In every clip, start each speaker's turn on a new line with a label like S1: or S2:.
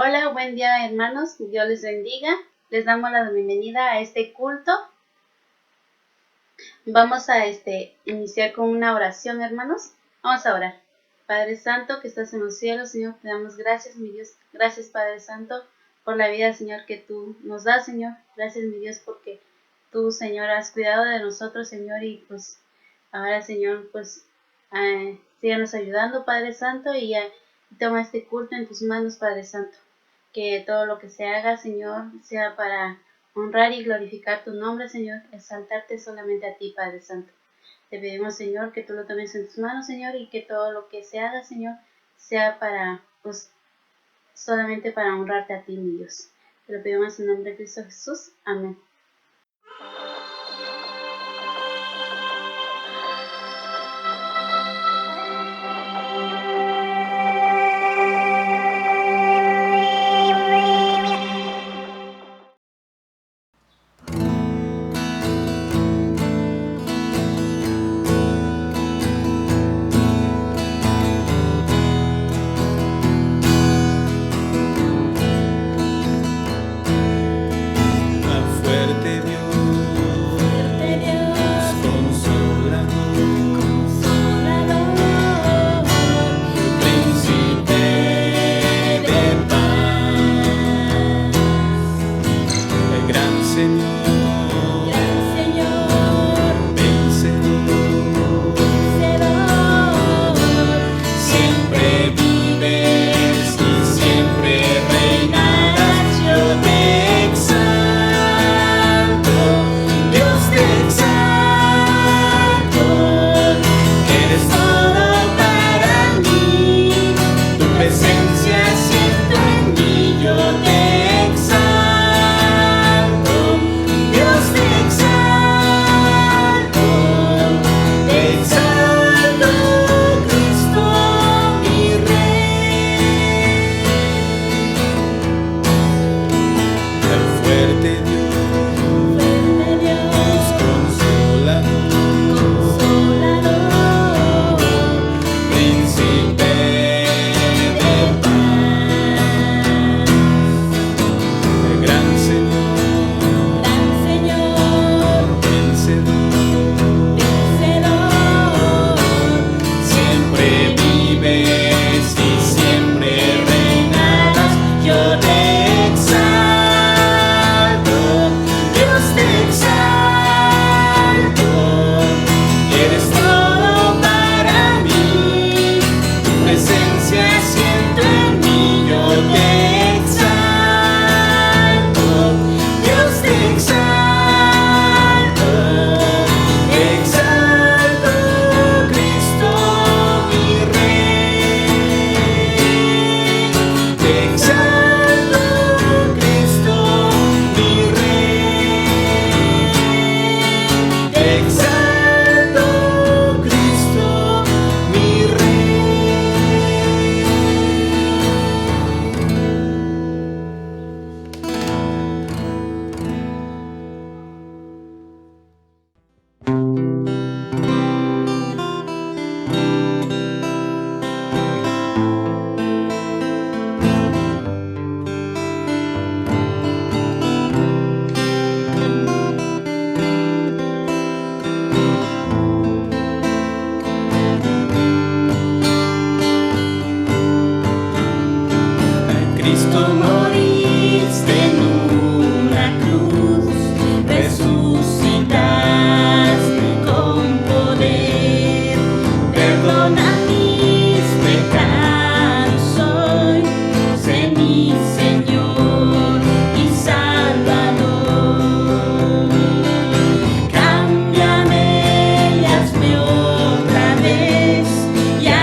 S1: Hola, buen día hermanos, Dios les bendiga. Les damos la bienvenida a este culto. Vamos a iniciar con una oración, hermanos. Vamos a orar. Padre Santo, que estás en los cielos, Señor, te damos gracias, mi Dios. Gracias, Padre Santo, por la vida, Señor, que tú nos das, Señor. Gracias, mi Dios, porque tú, Señor, has cuidado de nosotros, Señor, y pues ahora, Señor, pues síganos ayudando, Padre Santo, y toma este culto en tus manos, Padre Santo. Que todo lo que se haga, Señor, sea para honrar y glorificar tu nombre, Señor, exaltarte solamente a ti, Padre Santo. Te pedimos, Señor, que tú lo tomes en tus manos, Señor, y que todo lo que se haga, Señor, sea para, pues, solamente para honrarte a ti, mi Dios. Te lo pedimos en nombre de Cristo Jesús. Amén.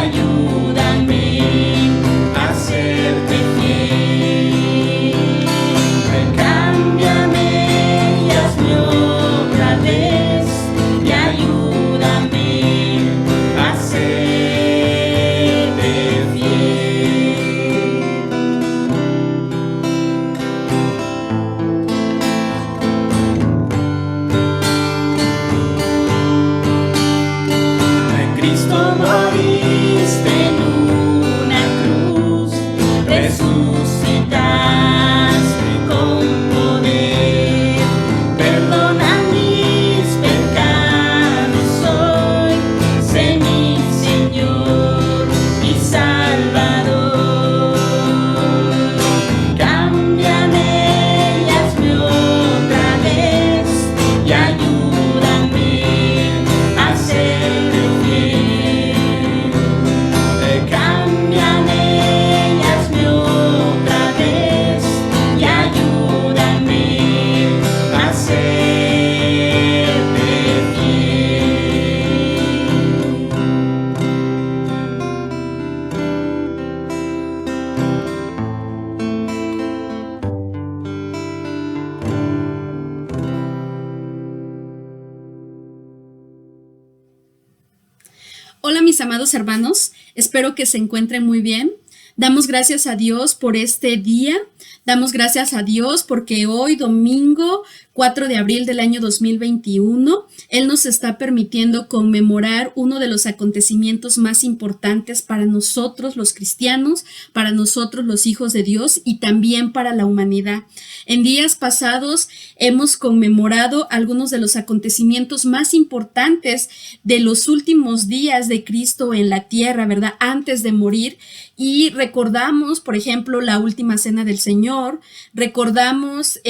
S2: Ayúdame a serte fiel. Hola mis amados hermanos, espero que se encuentren muy bien. Damos gracias a Dios por este día, damos gracias a Dios porque hoy domingo 4 de abril del año 2021, Él nos está permitiendo conmemorar uno de los acontecimientos más importantes para nosotros los cristianos, para nosotros los hijos de Dios y también para la humanidad. En días pasados hemos conmemorado algunos de los acontecimientos más importantes de los últimos días de Cristo en la tierra, ¿verdad? Antes de morir. Y recordamos, por ejemplo, la última cena del Señor, recordamos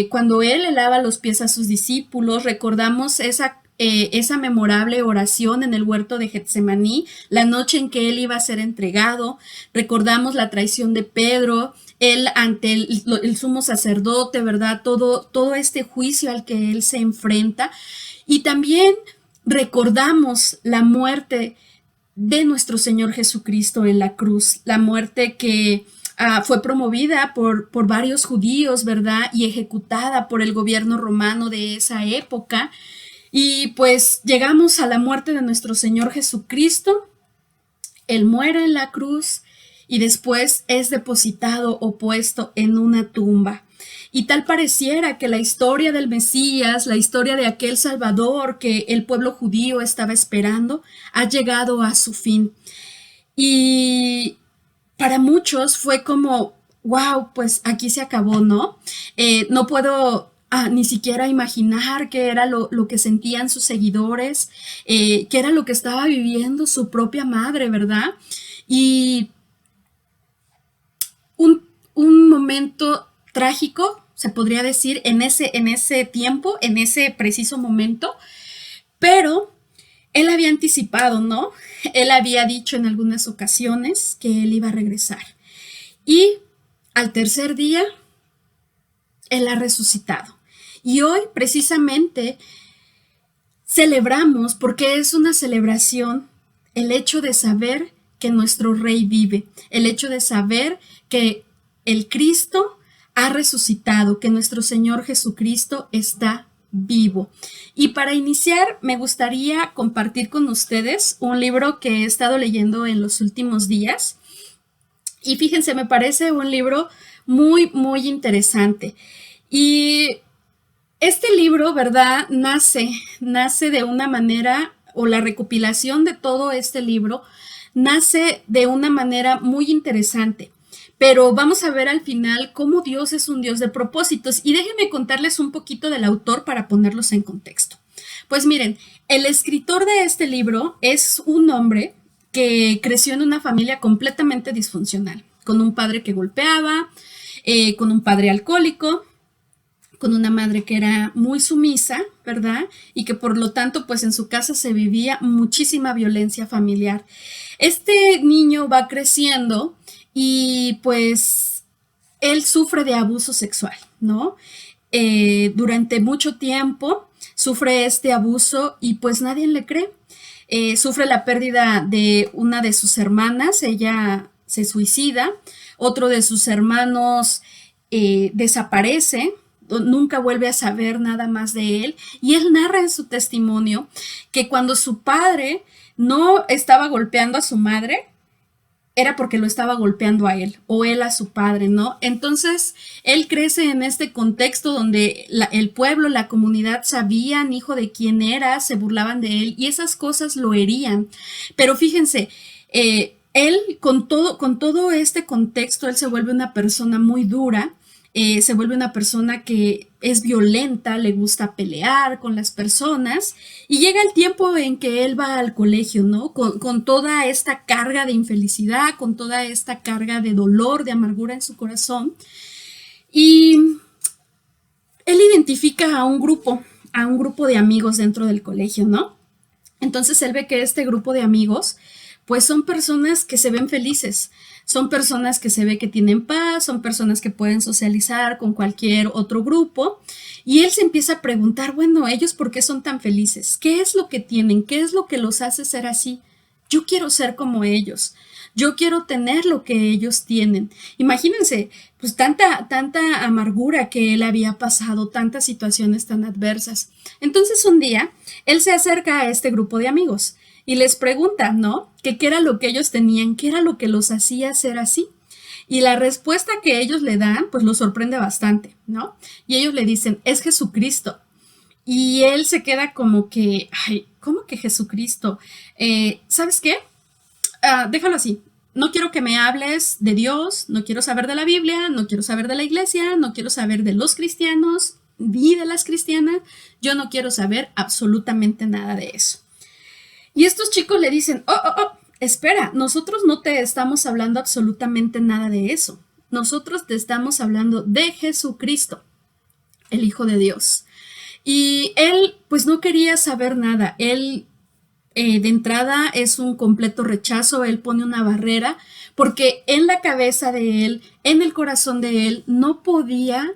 S2: cuando Él le lava los pies a sus discípulos, recordamos esa memorable oración en el huerto de Getsemaní, la noche en que Él iba a ser entregado, recordamos la traición de Pedro, Él ante el sumo sacerdote, ¿verdad? Todo este juicio al que Él se enfrenta. Y también recordamos la muerte de nuestro Señor Jesucristo en la cruz, la muerte que fue promovida por varios judíos, ¿verdad? Y ejecutada por el gobierno romano de esa época. Y pues llegamos a la muerte de nuestro Señor Jesucristo. Él muere en la cruz y después es depositado o puesto en una tumba. Y tal pareciera que la historia del Mesías, la historia de aquel Salvador que el pueblo judío estaba esperando, ha llegado a su fin. Y para muchos fue como, wow, pues aquí se acabó, ¿no? No puedo ni siquiera imaginar qué era lo que sentían sus seguidores, qué era lo que estaba viviendo su propia madre, ¿verdad? Y un momento trágico, se podría decir, en ese tiempo, en ese preciso momento, pero él había anticipado, ¿no? Él había dicho en algunas ocasiones que él iba a regresar. Y al tercer día, él ha resucitado. Y hoy, precisamente, celebramos, porque es una celebración, el hecho de saber que nuestro Rey vive, el hecho de saber que el Cristo ha resucitado, que nuestro Señor Jesucristo está vivo. Y para iniciar, me gustaría compartir con ustedes un libro que he estado leyendo en los últimos días. Y fíjense, me parece un libro muy, muy interesante. Y este libro, ¿verdad? Nace de una manera, o la recopilación de todo este libro, nace de una manera muy interesante. Pero vamos a ver al final cómo Dios es un Dios de propósitos. Y déjenme contarles un poquito del autor para ponerlos en contexto. Pues miren, el escritor de este libro es un hombre que creció en una familia completamente disfuncional, con un padre que golpeaba, con un padre alcohólico, con una madre que era muy sumisa, ¿verdad? Y que por lo tanto, pues en su casa se vivía muchísima violencia familiar. Este niño va creciendo y pues él sufre de abuso sexual, ¿no? Durante mucho tiempo sufre este abuso y pues nadie le cree. Sufre la pérdida de una de sus hermanas, ella se suicida, otro de sus hermanos desaparece, nunca vuelve a saber nada más de él, y él narra en su testimonio que cuando su padre no estaba golpeando a su madre, era porque lo estaba golpeando a él o él a su padre, ¿no? Entonces, él crece en este contexto donde el pueblo, la comunidad sabían hijo de quién era, se burlaban de él y esas cosas lo herían. Pero fíjense, él con todo este contexto, él se vuelve una persona muy dura, se vuelve una persona que es violenta, le gusta pelear con las personas y llega el tiempo en que él va al colegio, ¿no? Con toda esta carga de infelicidad, con toda esta carga de dolor, de amargura en su corazón. Y él identifica a un grupo de amigos dentro del colegio, ¿no? Entonces él ve que este grupo de amigos pues son personas que se ven felices, son personas que se ve que tienen paz, son personas que pueden socializar con cualquier otro grupo y él se empieza a preguntar, bueno, ellos por qué son tan felices, qué es lo que tienen, qué es lo que los hace ser así. Yo quiero ser como ellos, yo quiero tener lo que ellos tienen. Imagínense, pues tanta amargura que él había pasado, tantas situaciones tan adversas. Entonces un día él se acerca a este grupo de amigos y les pregunta, ¿no? Que qué era lo que ellos tenían, qué era lo que los hacía ser así. Y la respuesta que ellos le dan, pues los sorprende bastante, ¿no? Y ellos le dicen, es Jesucristo. Y él se queda como que, ay, ¿cómo que Jesucristo? ¿Sabes qué? Déjalo así. No quiero que me hables de Dios, no quiero saber de la Biblia, no quiero saber de la iglesia, no quiero saber de los cristianos ni de las cristianas. Yo no quiero saber absolutamente nada de eso. Y estos chicos le dicen, espera, nosotros no te estamos hablando absolutamente nada de eso. Nosotros te estamos hablando de Jesucristo, el Hijo de Dios. Y él pues no quería saber nada. Él de entrada es un completo rechazo, él pone una barrera, porque en la cabeza de él, en el corazón de él, no podía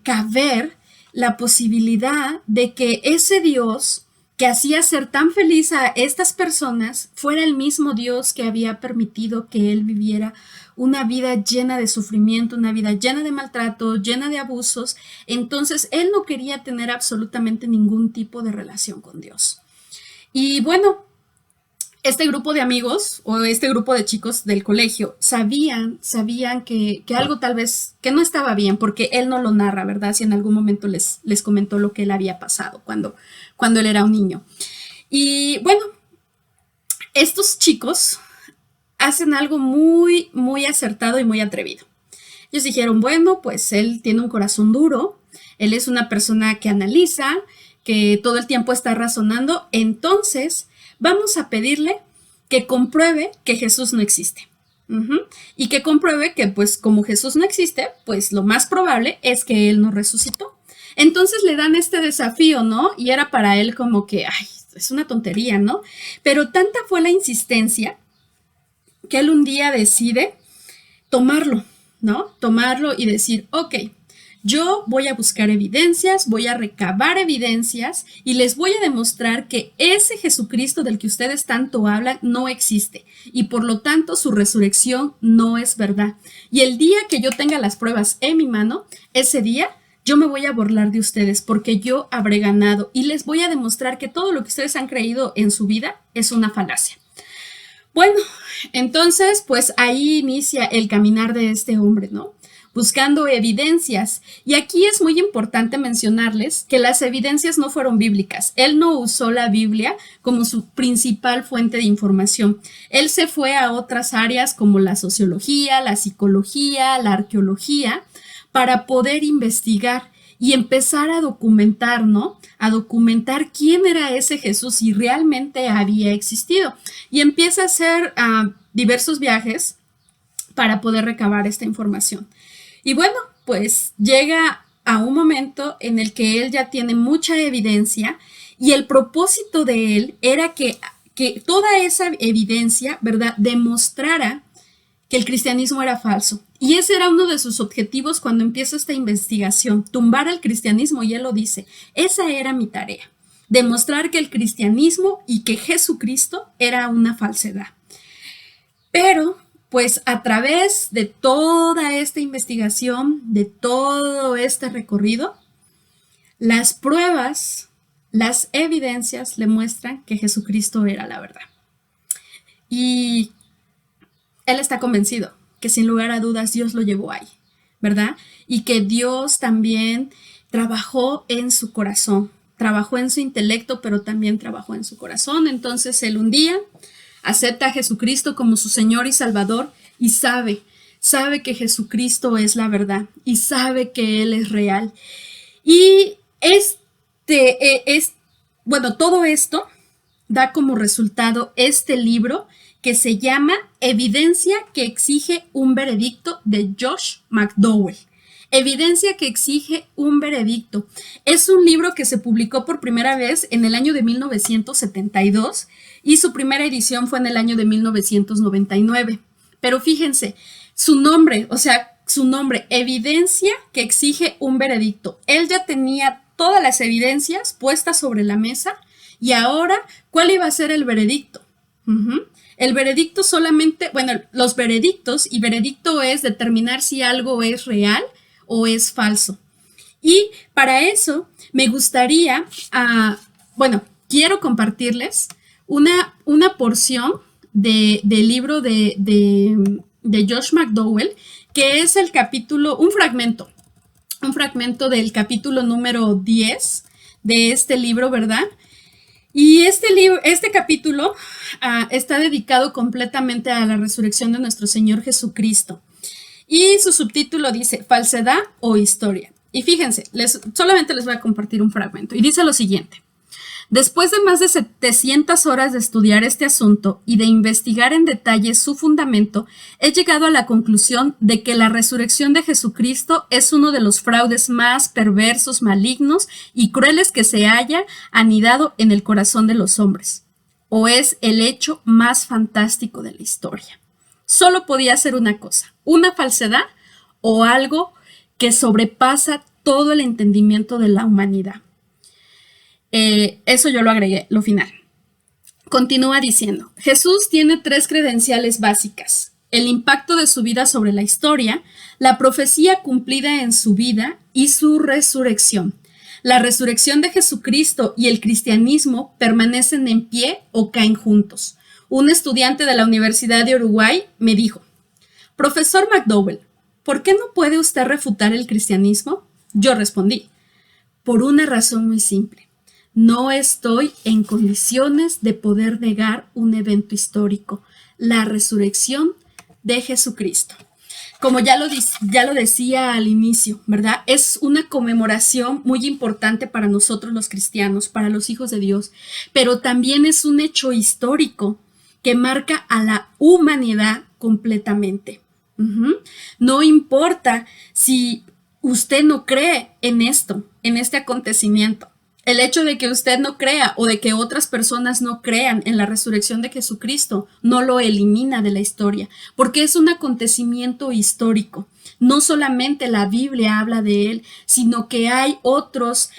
S2: caber la posibilidad de que ese Dios que hacía ser tan feliz a estas personas fuera el mismo Dios que había permitido que él viviera una vida llena de sufrimiento, una vida llena de maltrato, llena de abusos. Entonces él no quería tener absolutamente ningún tipo de relación con Dios. Y bueno, este grupo de amigos o este grupo de chicos del colegio sabían que algo tal vez que no estaba bien, porque él no lo narra, ¿verdad? Si en algún momento les comentó lo que él había pasado cuando él era un niño. Y bueno, estos chicos hacen algo muy, muy acertado y muy atrevido. Ellos dijeron, bueno, pues él tiene un corazón duro, él es una persona que analiza, que todo el tiempo está razonando, entonces vamos a pedirle que compruebe que Jesús no existe. Y que compruebe que pues como Jesús no existe, pues lo más probable es que él no resucitó. Entonces le dan este desafío, ¿no? Y era para él como que, ay, es una tontería, ¿no? Pero tanta fue la insistencia que él un día decide tomarlo, ¿no? Tomarlo y decir, ok, yo voy a buscar evidencias, voy a recabar evidencias y les voy a demostrar que ese Jesucristo del que ustedes tanto hablan no existe y por lo tanto su resurrección no es verdad. Y el día que yo tenga las pruebas en mi mano, ese día yo me voy a burlar de ustedes porque yo habré ganado y les voy a demostrar que todo lo que ustedes han creído en su vida es una falacia. Bueno, entonces pues ahí inicia el caminar de este hombre, ¿no? Buscando evidencias. Y aquí es muy importante mencionarles que las evidencias no fueron bíblicas. Él no usó la Biblia como su principal fuente de información. Él se fue a otras áreas como la sociología, la psicología, la arqueología, para poder investigar y empezar a documentar, ¿no? A documentar quién era ese Jesús si realmente había existido. Y empieza a hacer diversos viajes para poder recabar esta información. Y bueno, pues llega a un momento en el que él ya tiene mucha evidencia y el propósito de él era que toda esa evidencia, ¿verdad?, demostrara que el cristianismo era falso. Y ese era uno de sus objetivos cuando empieza esta investigación, tumbar al cristianismo, y él lo dice, esa era mi tarea, demostrar que el cristianismo y que Jesucristo era una falsedad. Pero pues a través de toda esta investigación, de todo este recorrido, las pruebas, las evidencias le muestran que Jesucristo era la verdad. Y él está convencido que sin lugar a dudas Dios lo llevó ahí, ¿verdad? Y que Dios también trabajó en su corazón, trabajó en su intelecto, pero también trabajó en su corazón. Entonces él un día acepta a Jesucristo como su Señor y Salvador y sabe que Jesucristo es la verdad y sabe que Él es real. Y todo esto da como resultado este libro que se llama Evidencia que exige un veredicto, de Josh McDowell. Evidencia que exige un veredicto. Es un libro que se publicó por primera vez en el año de 1972 y su primera edición fue en el año de 1999. Pero fíjense, su nombre, Evidencia que exige un veredicto. Él ya tenía todas las evidencias puestas sobre la mesa y ahora, ¿cuál iba a ser el veredicto? El veredicto solamente, los veredictos, y veredicto es determinar si algo es real o es falso. Y para eso me gustaría, quiero compartirles una porción del libro de Josh McDowell, que es el capítulo, un fragmento del capítulo número 10 de este libro, ¿verdad? Y este capítulo está dedicado completamente a la resurrección de nuestro Señor Jesucristo. Y su subtítulo dice, falsedad o historia. Y fíjense, solamente les voy a compartir un fragmento. Y dice lo siguiente. Después de más de 700 horas de estudiar este asunto y de investigar en detalle su fundamento, he llegado a la conclusión de que la resurrección de Jesucristo es uno de los fraudes más perversos, malignos y crueles que se haya anidado en el corazón de los hombres, o es el hecho más fantástico de la historia. Solo podía ser una cosa, una falsedad o algo que sobrepasa todo el entendimiento de la humanidad. Eso yo lo agregué, lo final. Continúa diciendo, Jesús tiene 3 credenciales básicas: el impacto de su vida sobre la historia, la profecía cumplida en su vida y su resurrección. La resurrección de Jesucristo y el cristianismo permanecen en pie o caen juntos. Un estudiante de la Universidad de Uruguay me dijo, profesor McDowell, ¿por qué no puede usted refutar el cristianismo? Yo respondí, por una razón muy simple. No estoy en condiciones de poder negar un evento histórico, la resurrección de Jesucristo. Como ya lo decía al inicio, ¿verdad? Es una conmemoración muy importante para nosotros los cristianos, para los hijos de Dios, pero también es un hecho histórico que marca a la humanidad completamente. No importa si usted no cree en esto, en este acontecimiento. El hecho de que usted no crea o de que otras personas no crean en la resurrección de Jesucristo no lo elimina de la historia, porque es un acontecimiento histórico. No solamente la Biblia habla de él, sino que hay otras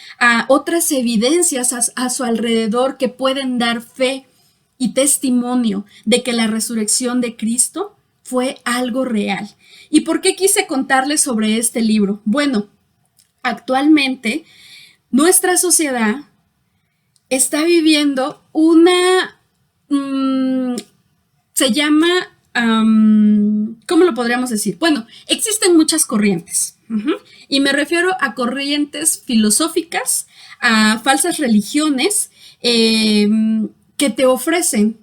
S2: evidencias a su alrededor que pueden dar fe y testimonio de que la resurrección de Cristo fue algo real. ¿Y por qué quise contarles sobre este libro? Bueno, actualmente nuestra sociedad está viviendo se llama, ¿cómo lo podríamos decir? Bueno, existen muchas corrientes, y me refiero a corrientes filosóficas, a falsas religiones que te ofrecen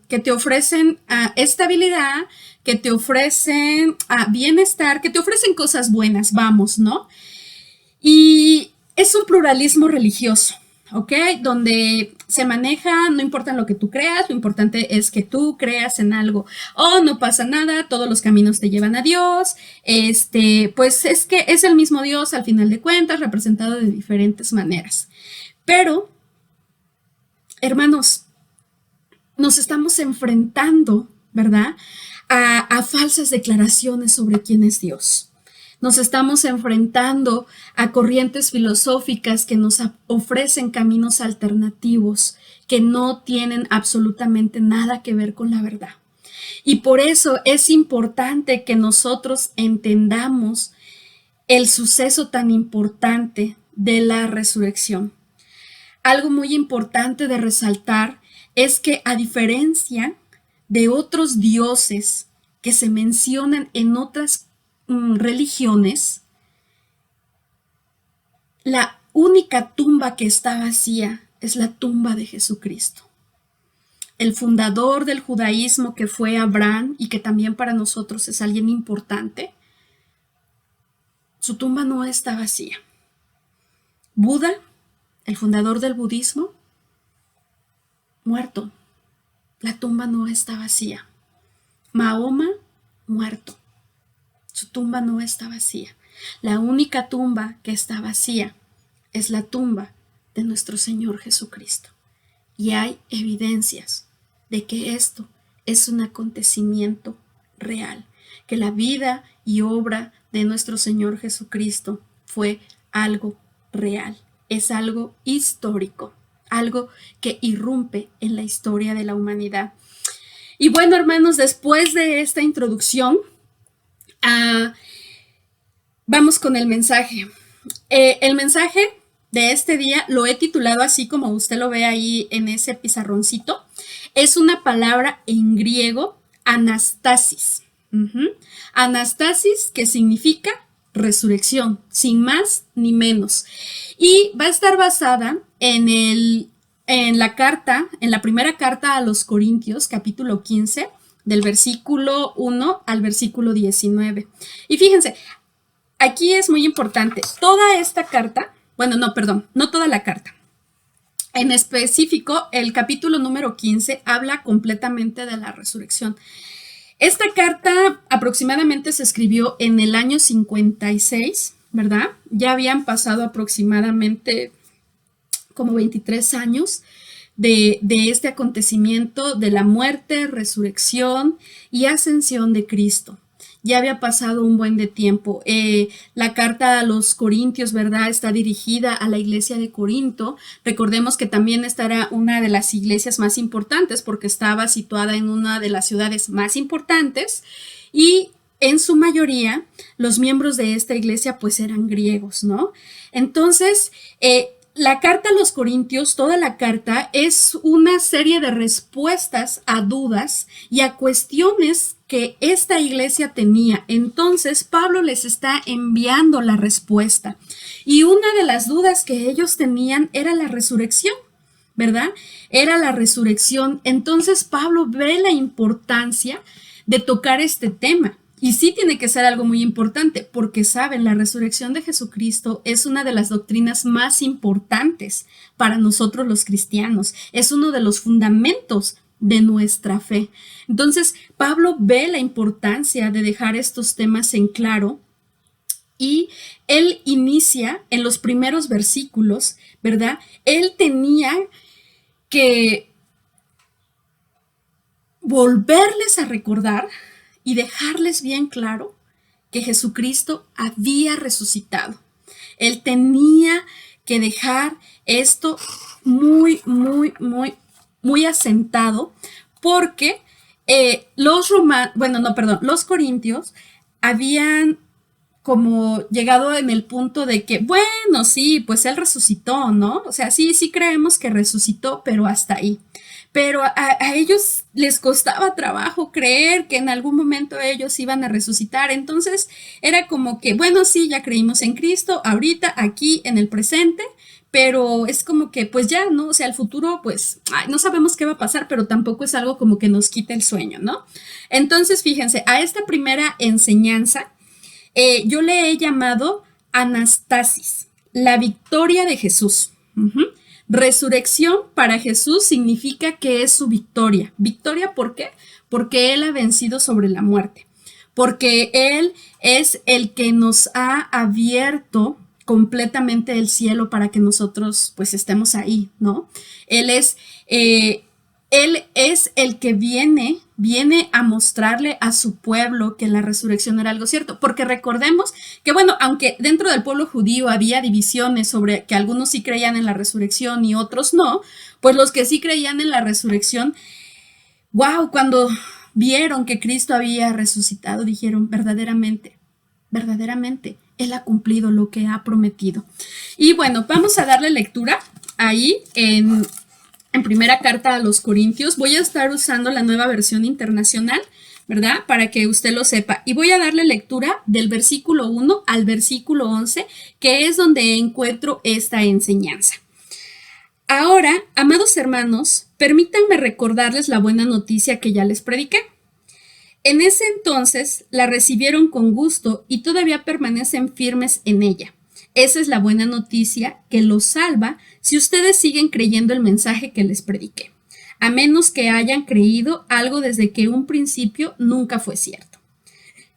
S2: estabilidad, que te ofrecen bienestar, que te ofrecen cosas buenas, vamos, ¿no? Y es un pluralismo religioso, ¿ok? Donde se maneja, no importa lo que tú creas, lo importante es que tú creas en algo. Oh, no pasa nada, todos los caminos te llevan a Dios. Pues es que es el mismo Dios al final de cuentas, representado de diferentes maneras. Pero, hermanos, nos estamos enfrentando, ¿verdad? A falsas declaraciones sobre quién es Dios. Nos estamos enfrentando a corrientes filosóficas que nos ofrecen caminos alternativos que no tienen absolutamente nada que ver con la verdad. Y por eso es importante que nosotros entendamos el suceso tan importante de la resurrección. Algo muy importante de resaltar es que, a diferencia de otros dioses que se mencionan en otras religiones, la única tumba que está vacía es la tumba de Jesucristo. El fundador del judaísmo, que fue Abraham y que también para nosotros es alguien importante, su tumba no está vacía. Buda, el fundador del budismo, muerto. La tumba no está vacía. Mahoma, muerto. Su tumba no está vacía. La única tumba que está vacía es la tumba de nuestro Señor Jesucristo. Y hay evidencias de que esto es un acontecimiento real, que la vida y obra de nuestro Señor Jesucristo fue algo real, es algo histórico, algo que irrumpe en la historia de la humanidad. Y bueno, hermanos, después de esta introducción, vamos con el mensaje. El mensaje de este día lo he titulado así como usted lo ve ahí en ese pizarroncito. Es una palabra en griego, anastasis. Anastasis, que significa resurrección, sin más ni menos. Y va a estar basada en la primera carta a los Corintios, capítulo 15, del versículo 1 al versículo 19. Y fíjense, aquí es muy importante, toda esta carta, bueno, no, perdón, no toda la carta. En específico, el capítulo número 15 habla completamente de la resurrección. Esta carta aproximadamente se escribió en el año 56, ¿verdad? Ya habían pasado aproximadamente como 23 años de este acontecimiento de la muerte, resurrección y ascensión de Cristo. Ya había pasado un buen de tiempo. La carta a los Corintios, ¿verdad? Está dirigida a la iglesia de Corinto. Recordemos que también esta era una de las iglesias más importantes porque estaba situada en una de las ciudades más importantes y en su mayoría los miembros de esta iglesia pues eran griegos, ¿no? Entonces, la carta a los Corintios, toda la carta, es una serie de respuestas a dudas y a cuestiones que esta iglesia tenía. Entonces, Pablo les está enviando la respuesta. Y una de las dudas que ellos tenían era la resurrección, ¿verdad? Era la resurrección. Entonces, Pablo ve la importancia de tocar este tema. Y sí tiene que ser algo muy importante, porque saben, la resurrección de Jesucristo es una de las doctrinas más importantes para nosotros los cristianos. Es uno de los fundamentos de nuestra fe. Entonces, Pablo ve la importancia de dejar estos temas en claro y él inicia en los primeros versículos, ¿verdad? Él tenía que volverles a recordar y dejarles bien claro que Jesucristo había resucitado. Él tenía que dejar esto muy asentado porque los corintios habían como llegado en el punto de que, bueno, sí, pues él resucitó, ¿no? O sea, sí creemos que resucitó, pero hasta ahí. Pero a ellos les costaba trabajo creer que en algún momento ellos iban a resucitar. Entonces era como que, bueno, sí, ya creímos en Cristo, ahorita, aquí, en el presente, pero es como que, pues ya, ¿no? O sea, el futuro, pues, no sabemos qué va a pasar, pero tampoco es algo como que nos quite el sueño, ¿no? Entonces, fíjense, a esta primera enseñanza, yo le he llamado anastasis, la victoria de Jesús. Resurrección para Jesús significa que es su victoria. ¿Victoria por qué? Porque Él ha vencido sobre la muerte. Porque Él es el que nos ha abierto completamente el cielo para que nosotros pues estemos ahí, ¿no? Él es el que viene a mostrarle a su pueblo que la resurrección era algo cierto, porque recordemos que, bueno, aunque dentro del pueblo judío había divisiones sobre que algunos sí creían en la resurrección y otros no, pues los que sí creían en la resurrección, wow, cuando vieron que Cristo había resucitado, dijeron, verdaderamente, Él ha cumplido lo que ha prometido. Y bueno, vamos a darle lectura ahí en primera carta a los Corintios. Voy a estar usando la nueva versión internacional, ¿verdad? Para que usted lo sepa. Y voy a darle lectura del versículo 1 al versículo 11, que es donde encuentro esta enseñanza. Ahora, amados hermanos, permítanme recordarles la buena noticia que ya les prediqué. En ese entonces la recibieron con gusto y todavía permanecen firmes en ella. Esa es la buena noticia que los salva si ustedes siguen creyendo el mensaje que les prediqué, a menos que hayan creído algo desde que un principio nunca fue cierto.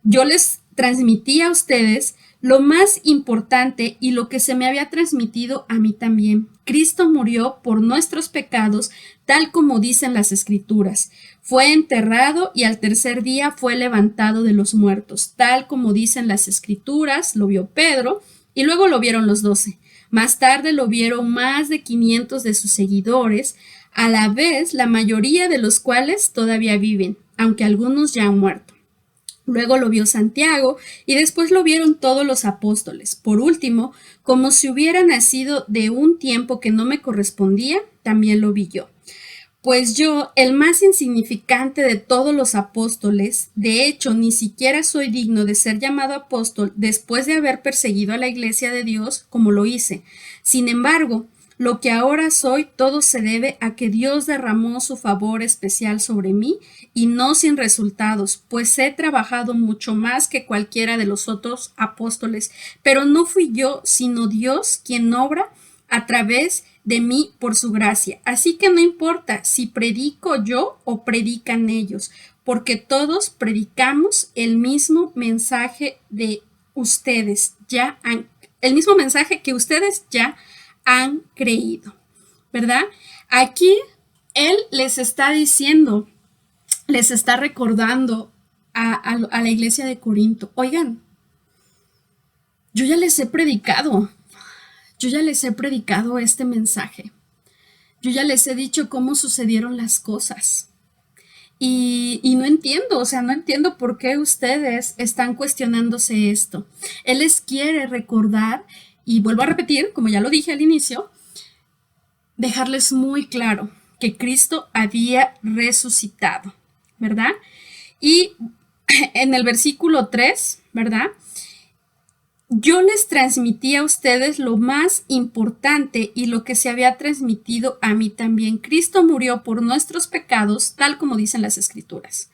S2: Yo les transmití a ustedes lo más importante y lo que se me había transmitido a mí también. Cristo murió por nuestros pecados, tal como dicen las Escrituras. Fue enterrado y al tercer día fue levantado de los muertos, tal como dicen las Escrituras. Lo vio Pedro y luego lo vieron los 12. Más tarde lo vieron más de 500 de sus seguidores, a la vez la mayoría de los cuales todavía viven, aunque algunos ya han muerto. Luego lo vio Santiago y después lo vieron todos los apóstoles. Por último, como si hubiera nacido de un tiempo que no me correspondía, también lo vi yo. Pues yo, el más insignificante de todos los apóstoles, de hecho, ni siquiera soy digno de ser llamado apóstol después de haber perseguido a la iglesia de Dios como lo hice. Sin embargo, lo que ahora soy, todo se debe a que Dios derramó su favor especial sobre mí y no sin resultados, pues he trabajado mucho más que cualquiera de los otros apóstoles, pero no fui yo, sino Dios quien obra a través de mí por su gracia. Así que no importa si predico yo o predican ellos, porque todos predicamos el mismo mensaje de ustedes, el mismo mensaje que ustedes ya han creído, ¿verdad? Aquí él les está diciendo, les está recordando a la iglesia de Corinto, oigan, yo ya les he predicado, este mensaje. Yo ya les he dicho cómo sucedieron las cosas. Y no entiendo, no entiendo por qué ustedes están cuestionándose esto. Él les quiere recordar, y vuelvo a repetir, como ya lo dije al inicio, dejarles muy claro que Cristo había resucitado, ¿verdad? Y en el versículo 3, ¿verdad? Yo les transmití a ustedes lo más importante y lo que se había transmitido a mí también. Cristo murió por nuestros pecados, tal como dicen las Escrituras.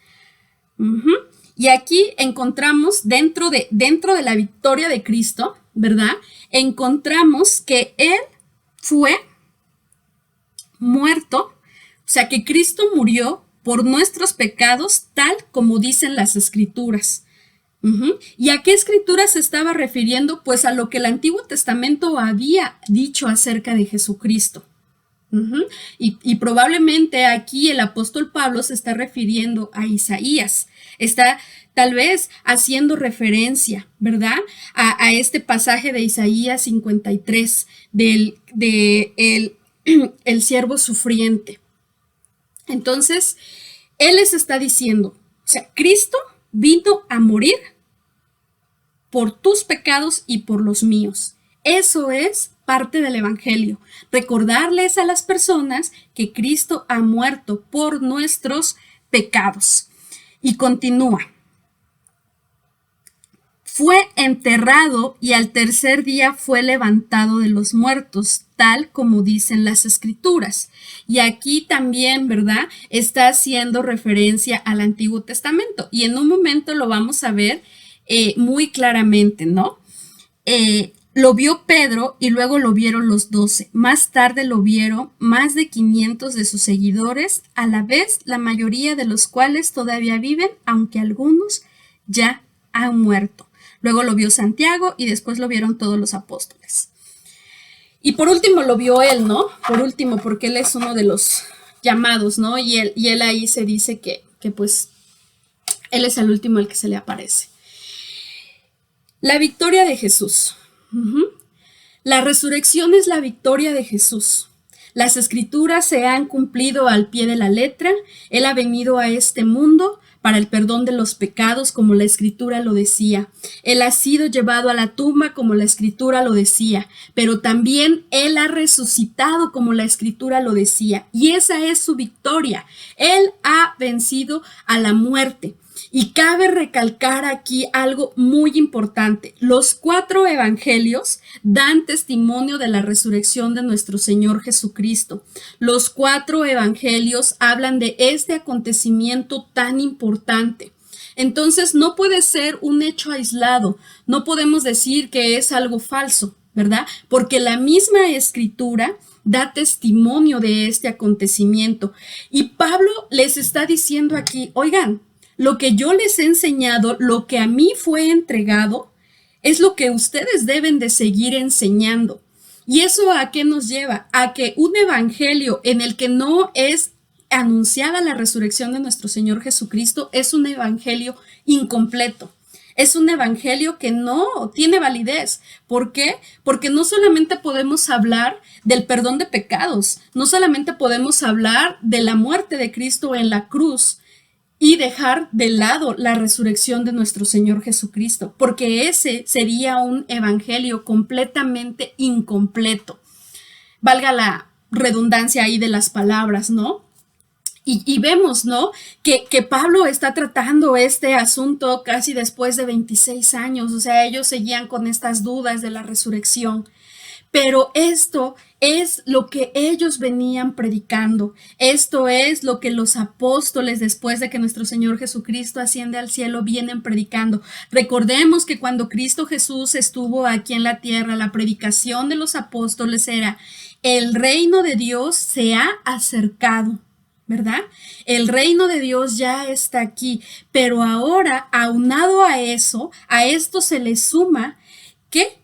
S2: Y aquí encontramos, dentro de la victoria de Cristo, ¿verdad? Encontramos que Él fue muerto, o sea, que Cristo murió por nuestros pecados, tal como dicen las Escrituras. ¿Y a qué escritura se estaba refiriendo? Pues a lo que el Antiguo Testamento había dicho acerca de Jesucristo. Y probablemente aquí el apóstol Pablo se está refiriendo a Isaías. Está tal vez haciendo referencia, ¿verdad? A este pasaje de Isaías 53, el siervo sufriente. Entonces, él les está diciendo, o sea, Cristo vino a morir por tus pecados y por los míos. Eso es parte del Evangelio. Recordarles a las personas que Cristo ha muerto por nuestros pecados. Y continúa. Fue enterrado y al tercer día fue levantado de los muertos, tal como dicen las Escrituras. Y aquí también, ¿verdad? Está haciendo referencia al Antiguo Testamento. Y en un momento lo vamos a ver muy claramente, ¿no? Lo vio Pedro y luego lo vieron los 12. Más tarde lo vieron más de 500 de sus seguidores, a la vez la mayoría de los cuales todavía viven, aunque algunos ya han muerto. Luego lo vio Santiago y después lo vieron todos los apóstoles. Y por último lo vio él, ¿no? Por último, porque él es uno de los llamados, ¿no? Y él ahí se dice que pues él es el último al que se le aparece. La victoria de Jesús. La resurrección es la victoria de Jesús. Las escrituras se han cumplido al pie de la letra. Él ha venido a este mundo para el perdón de los pecados, como la escritura lo decía. Él ha sido llevado a la tumba, como la escritura lo decía. Pero también Él ha resucitado, como la escritura lo decía. Y esa es su victoria. Él ha vencido a la muerte. Y cabe recalcar aquí algo muy importante. Los 4 evangelios dan testimonio de la resurrección de nuestro Señor Jesucristo. Los 4 evangelios hablan de este acontecimiento tan importante. Entonces no puede ser un hecho aislado. No podemos decir que es algo falso, ¿verdad? Porque la misma escritura da testimonio de este acontecimiento. Y Pablo les está diciendo aquí, oigan, lo que yo les he enseñado, lo que a mí fue entregado, es lo que ustedes deben de seguir enseñando. ¿Y eso a qué nos lleva? A que un evangelio en el que no es anunciada la resurrección de nuestro Señor Jesucristo es un evangelio incompleto. Es un evangelio que no tiene validez. ¿Por qué? Porque no solamente podemos hablar del perdón de pecados, no solamente podemos hablar de la muerte de Cristo en la cruz, y dejar de lado la resurrección de nuestro Señor Jesucristo, porque ese sería un evangelio completamente incompleto. Valga la redundancia ahí de las palabras, ¿no? Y vemos, ¿no? Que Pablo está tratando este asunto casi después de 26 años, o sea, ellos seguían con estas dudas de la resurrección. Pero esto es lo que ellos venían predicando. Esto es lo que los apóstoles, después de que nuestro Señor Jesucristo asciende al cielo, vienen predicando. Recordemos que cuando Cristo Jesús estuvo aquí en la tierra, la predicación de los apóstoles era: el reino de Dios se ha acercado. ¿Verdad? El reino de Dios ya está aquí, pero ahora, aunado a eso, a esto se le suma que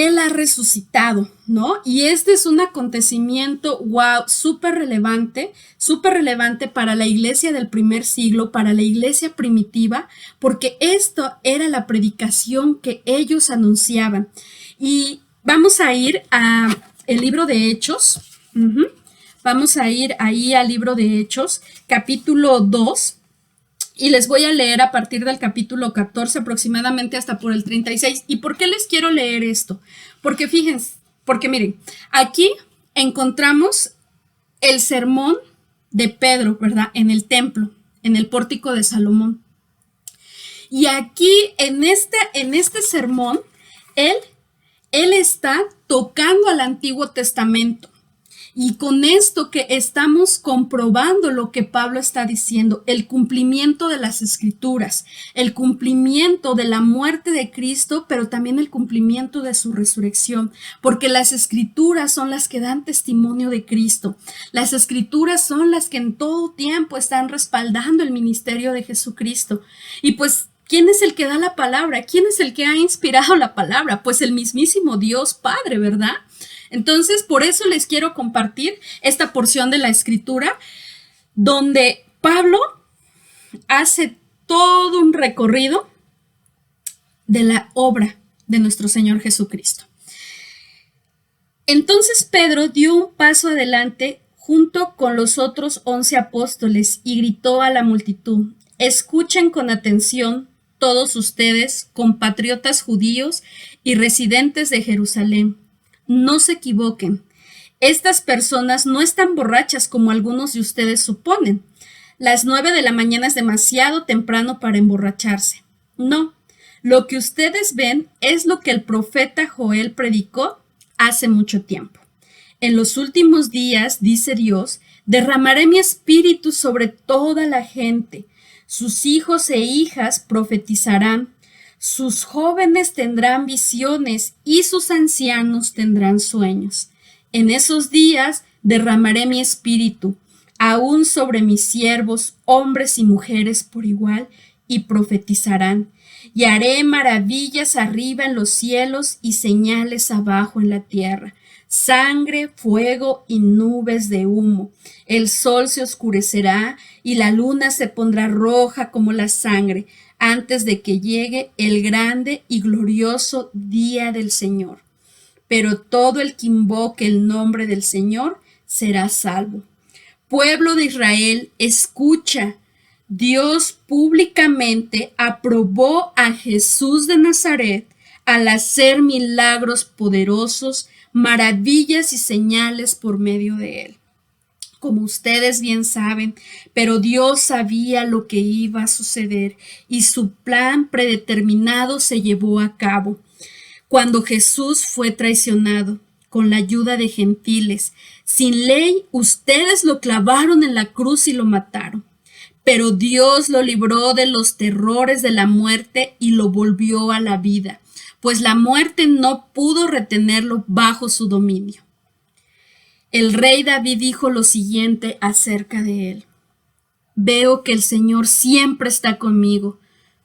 S2: Él ha resucitado, ¿no? Y este es un acontecimiento, wow, súper relevante para la iglesia del primer siglo, para la iglesia primitiva, porque esto era la predicación que ellos anunciaban. Y vamos a ir a el libro de Hechos. Vamos a ir ahí al libro de Hechos, capítulo 2. Y les voy a leer a partir del capítulo 14 aproximadamente hasta por el 36. ¿Y por qué les quiero leer esto? Porque fíjense, porque miren, aquí encontramos el sermón de Pedro, ¿verdad? En el templo, en el pórtico de Salomón. Y aquí, en este sermón, él está tocando al Antiguo Testamento. Y con esto que estamos comprobando lo que Pablo está diciendo, el cumplimiento de las escrituras, el cumplimiento de la muerte de Cristo, pero también el cumplimiento de su resurrección, porque las escrituras son las que dan testimonio de Cristo. Las escrituras son las que en todo tiempo están respaldando el ministerio de Jesucristo. Y pues, ¿quién es el que da la palabra? ¿Quién es el que ha inspirado la palabra? Pues el mismísimo Dios Padre, ¿verdad? Entonces, por eso les quiero compartir esta porción de la escritura donde Pablo hace todo un recorrido de la obra de nuestro Señor Jesucristo. Entonces Pedro dio un paso adelante junto con los otros 11 apóstoles y gritó a la multitud: escuchen con atención todos ustedes, compatriotas judíos y residentes de Jerusalén. No se equivoquen. Estas personas no están borrachas como algunos de ustedes suponen. Las 9 de la mañana es demasiado temprano para emborracharse. No, lo que ustedes ven es lo que el profeta Joel predicó hace mucho tiempo. En los últimos días, dice Dios, derramaré mi espíritu sobre toda la gente. Sus hijos e hijas profetizarán. Sus jóvenes tendrán visiones y sus ancianos tendrán sueños. En esos días derramaré mi espíritu, aún sobre mis siervos, hombres y mujeres por igual, y profetizarán. Y haré maravillas arriba en los cielos y señales abajo en la tierra. Sangre, fuego y nubes de humo. El sol se oscurecerá y la luna se pondrá roja como la sangre, antes de que llegue el grande y glorioso día del Señor. Pero todo el que invoque el nombre del Señor será salvo. Pueblo de Israel, escucha. Dios públicamente aprobó a Jesús de Nazaret al hacer milagros poderosos, maravillas y señales por medio de él. Como ustedes bien saben, pero Dios sabía lo que iba a suceder y su plan predeterminado se llevó a cabo. Cuando Jesús fue traicionado con la ayuda de gentiles, sin ley, ustedes lo clavaron en la cruz y lo mataron. Pero Dios lo libró de los terrores de la muerte y lo volvió a la vida, pues la muerte no pudo retenerlo bajo su dominio. El rey David dijo lo siguiente acerca de él: veo que el Señor siempre está conmigo.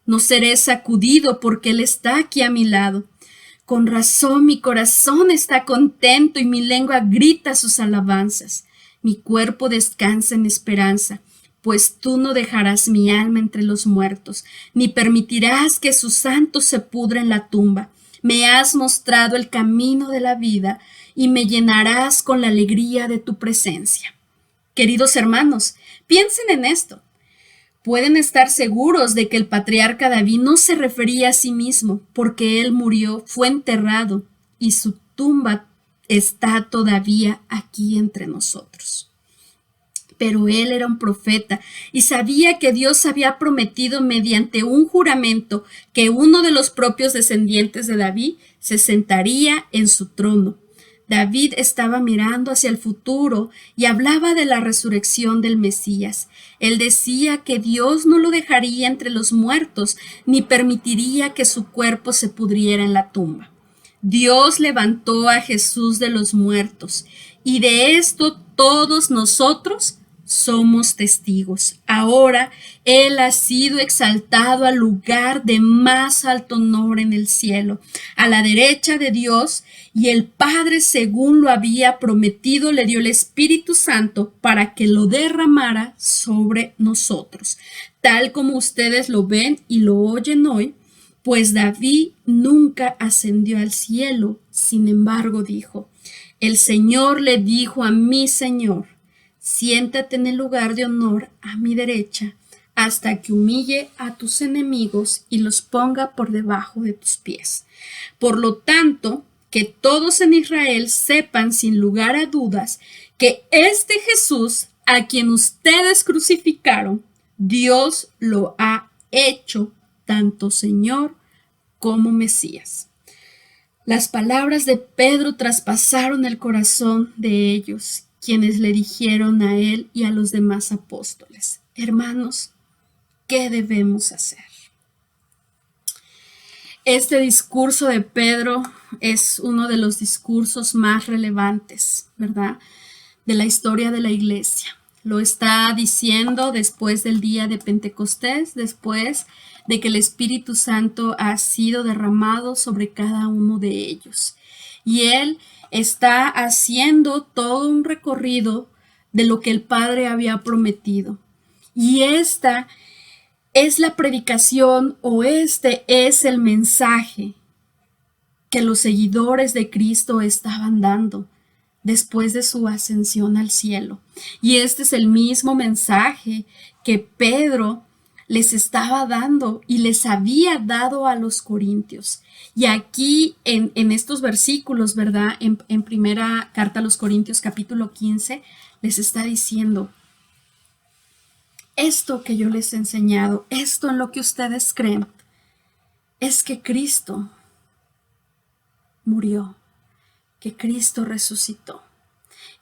S2: No seré sacudido porque Él está aquí a mi lado. Con razón mi corazón está contento y mi lengua grita sus alabanzas. Mi cuerpo descansa en esperanza, pues tú no dejarás mi alma entre los muertos, ni permitirás que su santo se pudra en la tumba. Me has mostrado el camino de la vida y me llenarás con la alegría de tu presencia. Queridos hermanos, piensen en esto. Pueden estar seguros de que el patriarca David no se refería a sí mismo, porque él murió, fue enterrado y su tumba está todavía aquí entre nosotros. Pero él era un profeta y sabía que Dios había prometido mediante un juramento que uno de los propios descendientes de David se sentaría en su trono. David estaba mirando hacia el futuro y hablaba de la resurrección del Mesías. Él decía que Dios no lo dejaría entre los muertos ni permitiría que su cuerpo se pudriera en la tumba. Dios levantó a Jesús de los muertos y de esto todos nosotros somos testigos. Ahora Él ha sido exaltado al lugar de más alto honor en el cielo, a la derecha de Dios, y el Padre, según lo había prometido, le dio el Espíritu Santo para que lo derramara sobre nosotros, tal como ustedes lo ven y lo oyen hoy. Pues David nunca ascendió al cielo, sin embargo dijo: el Señor le dijo a mi Señor: siéntate en el lugar de honor a mi derecha, hasta que humille a tus enemigos y los ponga por debajo de tus pies. Por lo tanto, que todos en Israel sepan sin lugar a dudas que este Jesús, a quien ustedes crucificaron, Dios lo ha hecho tanto Señor como Mesías. Las palabras de Pedro traspasaron el corazón de ellos, quienes le dijeron a él y a los demás apóstoles: hermanos, ¿qué debemos hacer? Este discurso de Pedro es uno de los discursos más relevantes, ¿verdad?, de la historia de la iglesia. Lo está diciendo después del día de Pentecostés, después de que el Espíritu Santo ha sido derramado sobre cada uno de ellos. Y él está haciendo todo un recorrido de lo que el Padre había prometido. Y esta es la predicación, o este es el mensaje que los seguidores de Cristo estaban dando después de su ascensión al cielo. Y este es el mismo mensaje que Pedro les estaba dando y les había dado a los corintios. Y aquí en estos versículos, ¿verdad?, en primera carta a los Corintios, capítulo 15, les está diciendo: esto que yo les he enseñado, esto en lo que ustedes creen, es que Cristo murió, que Cristo resucitó,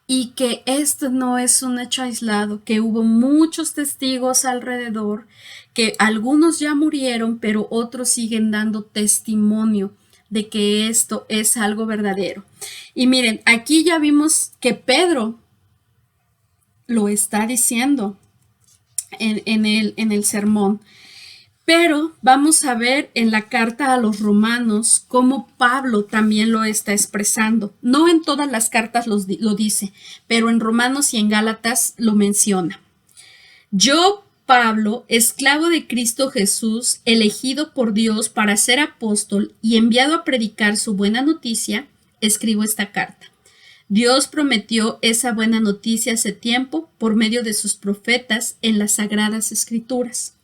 S2: y que esto no es un hecho aislado, que hubo muchos testigos alrededor, que algunos ya murieron, pero otros siguen dando testimonio de que esto es algo verdadero. Y miren, aquí ya vimos que Pedro lo está diciendo en el sermón. Pero vamos a ver en la carta a los romanos cómo Pablo también lo está expresando. No en todas las cartas lo dice, pero en Romanos y en Gálatas lo menciona. Yo, Pablo, esclavo de Cristo Jesús, elegido por Dios para ser apóstol y enviado a predicar su buena noticia, escribo esta carta. Dios prometió esa buena noticia hace tiempo por medio de sus profetas en las Sagradas Escrituras.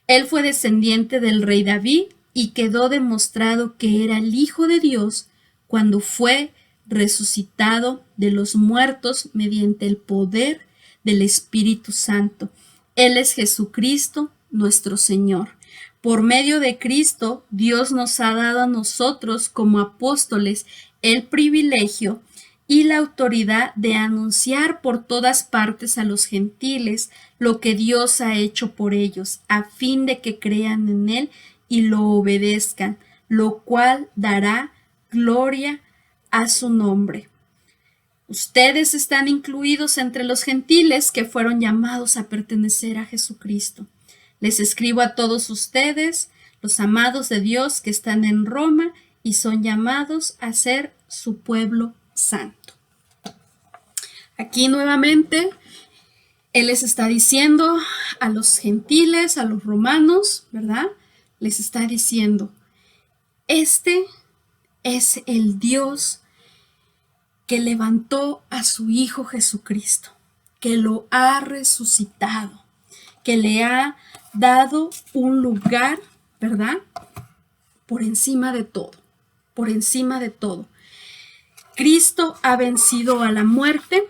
S2: Él fue descendiente del rey David y quedó demostrado que era el Hijo de Dios cuando fue resucitado de los muertos mediante el poder del Espíritu Santo. Él es Jesucristo, nuestro Señor. Por medio de Cristo, Dios nos ha dado a nosotros como apóstoles el privilegio y la autoridad de anunciar por todas partes a los gentiles lo que Dios ha hecho por ellos, a fin de que crean en Él y lo obedezcan, lo cual dará gloria a su nombre. Ustedes están incluidos entre los gentiles que fueron llamados a pertenecer a Jesucristo. Les escribo a todos ustedes, los amados de Dios que están en Roma y son llamados a ser su pueblo santo. Aquí nuevamente él les está diciendo a los gentiles, a los romanos, ¿verdad? Les está diciendo: este es el Dios que levantó a su Hijo Jesucristo, que lo ha resucitado, que le ha dado un lugar, ¿verdad?, por encima de todo, por encima de todo. Cristo ha vencido a la muerte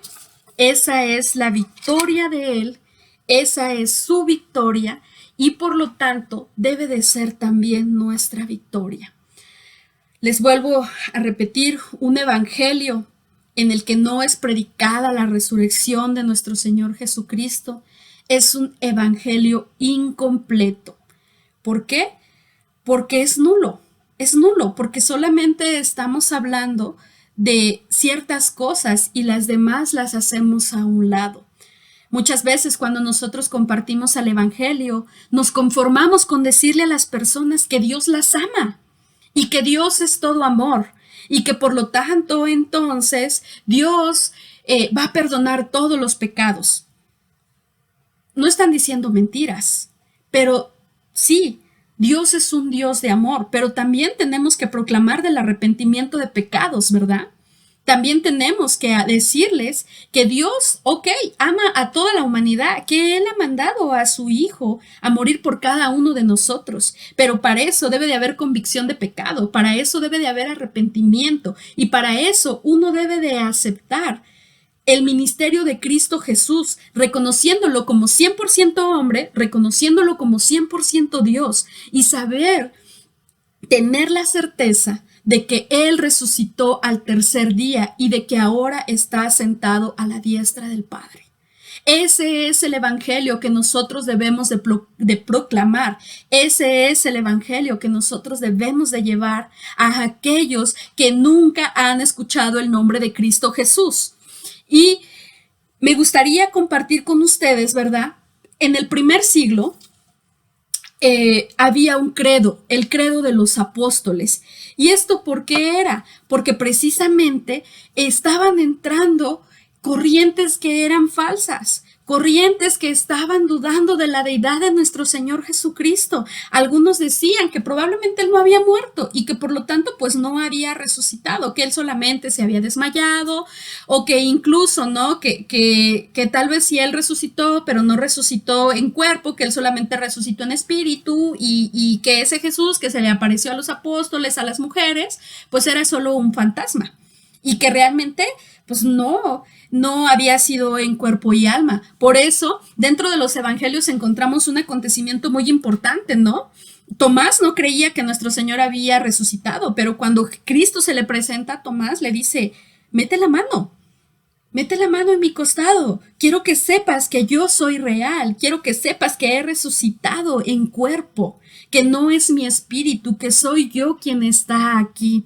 S2: esa es la victoria de Él, esa es su victoria y por lo tanto debe de ser también nuestra victoria. Les vuelvo a repetir, un evangelio en el que no es predicada la resurrección de nuestro Señor Jesucristo es un evangelio incompleto. ¿Por qué? Porque es nulo, porque solamente estamos hablando de ciertas cosas y las demás las hacemos a un lado. Muchas veces cuando nosotros compartimos al evangelio, nos conformamos con decirle a las personas que Dios las ama y que Dios es todo amor y que por lo tanto entonces Dios va a perdonar todos los pecados. No están diciendo mentiras, pero sí, Dios es un Dios de amor, pero también tenemos que proclamar del arrepentimiento de pecados, ¿verdad? También tenemos que decirles que Dios, ama a toda la humanidad, que Él ha mandado a su Hijo a morir por cada uno de nosotros, pero para eso debe de haber convicción de pecado, para eso debe de haber arrepentimiento y para eso uno debe de aceptar el ministerio de Cristo Jesús, reconociéndolo como 100% hombre, reconociéndolo como 100% Dios y saber, tener la certeza de que Él resucitó al tercer día y de que ahora está sentado a la diestra del Padre. Ese es el evangelio que nosotros debemos de proclamar. Ese es el evangelio que nosotros debemos de llevar a aquellos que nunca han escuchado el nombre de Cristo Jesús. Y me gustaría compartir con ustedes, ¿verdad? En el primer siglo había un credo, el credo de los apóstoles. ¿Y esto por qué era? Porque precisamente estaban entrando corrientes que eran falsas, corrientes que estaban dudando de la deidad de nuestro Señor Jesucristo. Algunos decían que probablemente Él no había muerto y que por lo tanto pues no había resucitado, que Él solamente se había desmayado o que incluso, ¿no? Que tal vez sí Él resucitó, pero no resucitó en cuerpo, que Él solamente resucitó en espíritu y que ese Jesús que se le apareció a los apóstoles, a las mujeres, pues era solo un fantasma y que realmente pues no había sido en cuerpo y alma. Por eso, dentro de los evangelios encontramos un acontecimiento muy importante, ¿no? Tomás no creía que nuestro Señor había resucitado, pero cuando Cristo se le presenta a Tomás, le dice, mete la mano en mi costado, quiero que sepas que yo soy real, quiero que sepas que he resucitado en cuerpo, que no es mi espíritu, que soy yo quien está aquí.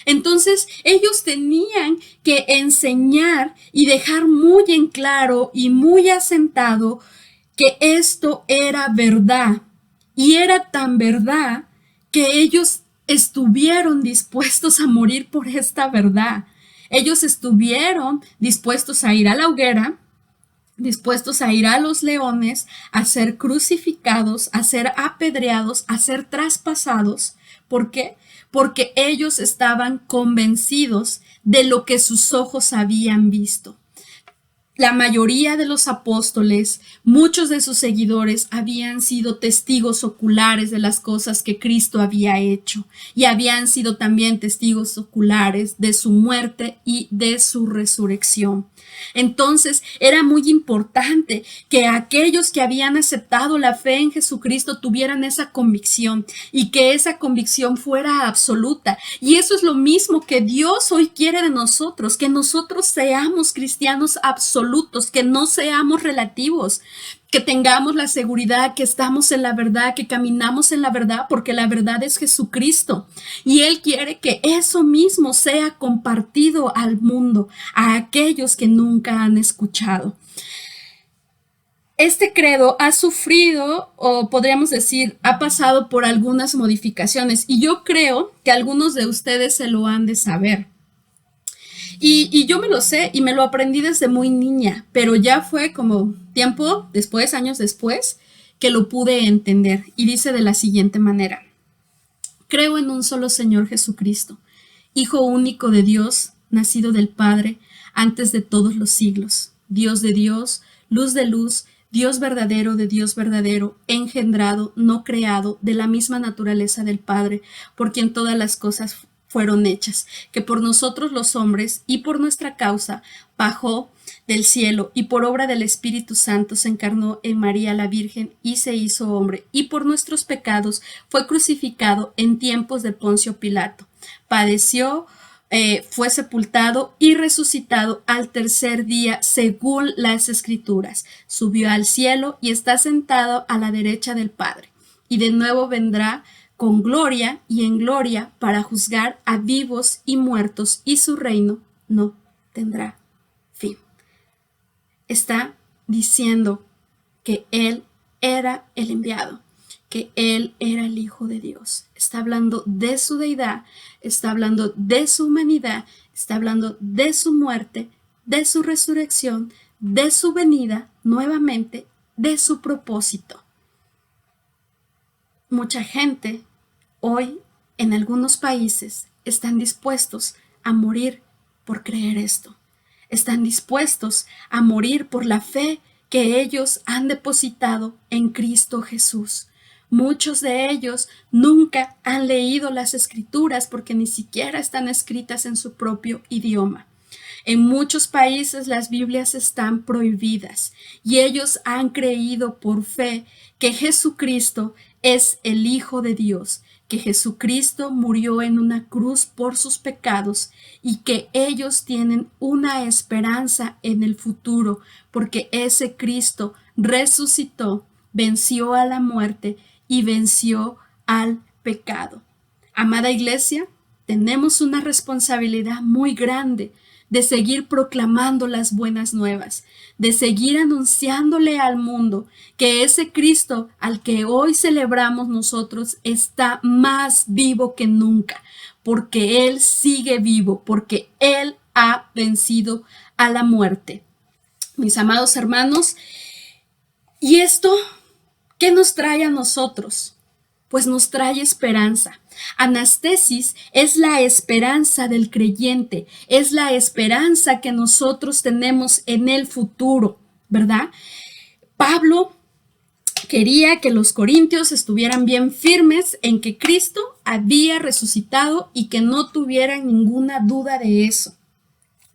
S2: Entonces ellos tenían que enseñar y dejar muy en claro y muy asentado que esto era verdad. Y era tan verdad que ellos estuvieron dispuestos a morir por esta verdad. Ellos estuvieron dispuestos a ir a la hoguera, dispuestos a ir a los leones, a ser crucificados, a ser apedreados, a ser traspasados. ¿Por qué? Porque ellos estaban convencidos de lo que sus ojos habían visto. La mayoría de los apóstoles, muchos de sus seguidores habían sido testigos oculares de las cosas que Cristo había hecho y habían sido también testigos oculares de su muerte y de su resurrección. Entonces era muy importante que aquellos que habían aceptado la fe en Jesucristo tuvieran esa convicción y que esa convicción fuera absoluta. Y eso es lo mismo que Dios hoy quiere de nosotros, que nosotros seamos cristianos absolutos, que no seamos relativos, que tengamos la seguridad que estamos en la verdad, que caminamos en la verdad, porque la verdad es Jesucristo. Y Él quiere que eso mismo sea compartido al mundo, a aquellos que nunca han escuchado. Este credo ha sufrido, o podríamos decir, ha pasado por algunas modificaciones, y yo creo que algunos de ustedes se lo han de saber. Y yo me lo sé y me lo aprendí desde muy niña, pero ya fue como tiempo después, años después, que lo pude entender. Y dice de la siguiente manera: creo en un solo Señor Jesucristo, Hijo único de Dios, nacido del Padre, antes de todos los siglos, Dios de Dios, luz de luz, Dios verdadero de Dios verdadero, engendrado, no creado, de la misma naturaleza del Padre, por quien todas las cosas fueron hechas, que por nosotros los hombres y por nuestra causa bajó del cielo y por obra del Espíritu Santo se encarnó en María la Virgen y se hizo hombre, y por nuestros pecados fue crucificado en tiempos de Poncio Pilato. Padeció, fue sepultado y resucitado al tercer día según las Escrituras. Subió al cielo y está sentado a la derecha del Padre. Y de nuevo vendrá con gloria y en gloria para juzgar a vivos y muertos, y su reino no tendrá fin. Está diciendo que Él era el enviado, que Él era el Hijo de Dios. Está hablando de su deidad, está hablando de su humanidad, está hablando de su muerte, de su resurrección, de su venida nuevamente, de su propósito. Mucha gente hoy en algunos países están dispuestos a morir por creer esto. Están dispuestos a morir por la fe que ellos han depositado en Cristo Jesús. Muchos de ellos nunca han leído las Escrituras porque ni siquiera están escritas en su propio idioma. En muchos países las Biblias están prohibidas y ellos han creído por fe que Jesucristo es el Hijo de Dios, que Jesucristo murió en una cruz por sus pecados y que ellos tienen una esperanza en el futuro porque ese Cristo resucitó, venció a la muerte y venció al pecado. Amada iglesia, tenemos una responsabilidad muy grande de seguir proclamando las buenas nuevas, de seguir anunciándole al mundo que ese Cristo al que hoy celebramos nosotros está más vivo que nunca, porque Él sigue vivo, porque Él ha vencido a la muerte. Mis amados hermanos, ¿y esto qué nos trae a nosotros? Pues nos trae esperanza. Anastasis es la esperanza del creyente, es la esperanza que nosotros tenemos en el futuro, ¿verdad? Pablo quería que los corintios estuvieran bien firmes en que Cristo había resucitado y que no tuvieran ninguna duda de eso.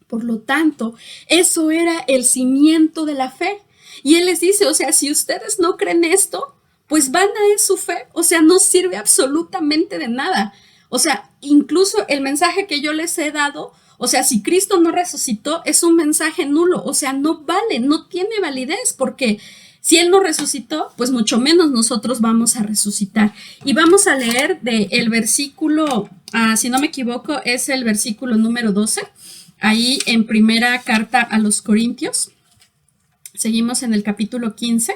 S2: Por lo tanto, eso era el cimiento de la fe. Y él les dice, o sea, si ustedes no creen esto, pues vana es su fe, o sea, no sirve absolutamente de nada. O sea, incluso el mensaje que yo les he dado, o sea, si Cristo no resucitó, es un mensaje nulo, o sea, no vale, no tiene validez, porque si Él no resucitó, pues mucho menos nosotros vamos a resucitar. Y vamos a leer del versículo, si no me equivoco, es el versículo número 12, ahí en primera carta a los Corintios. Seguimos en el capítulo 15.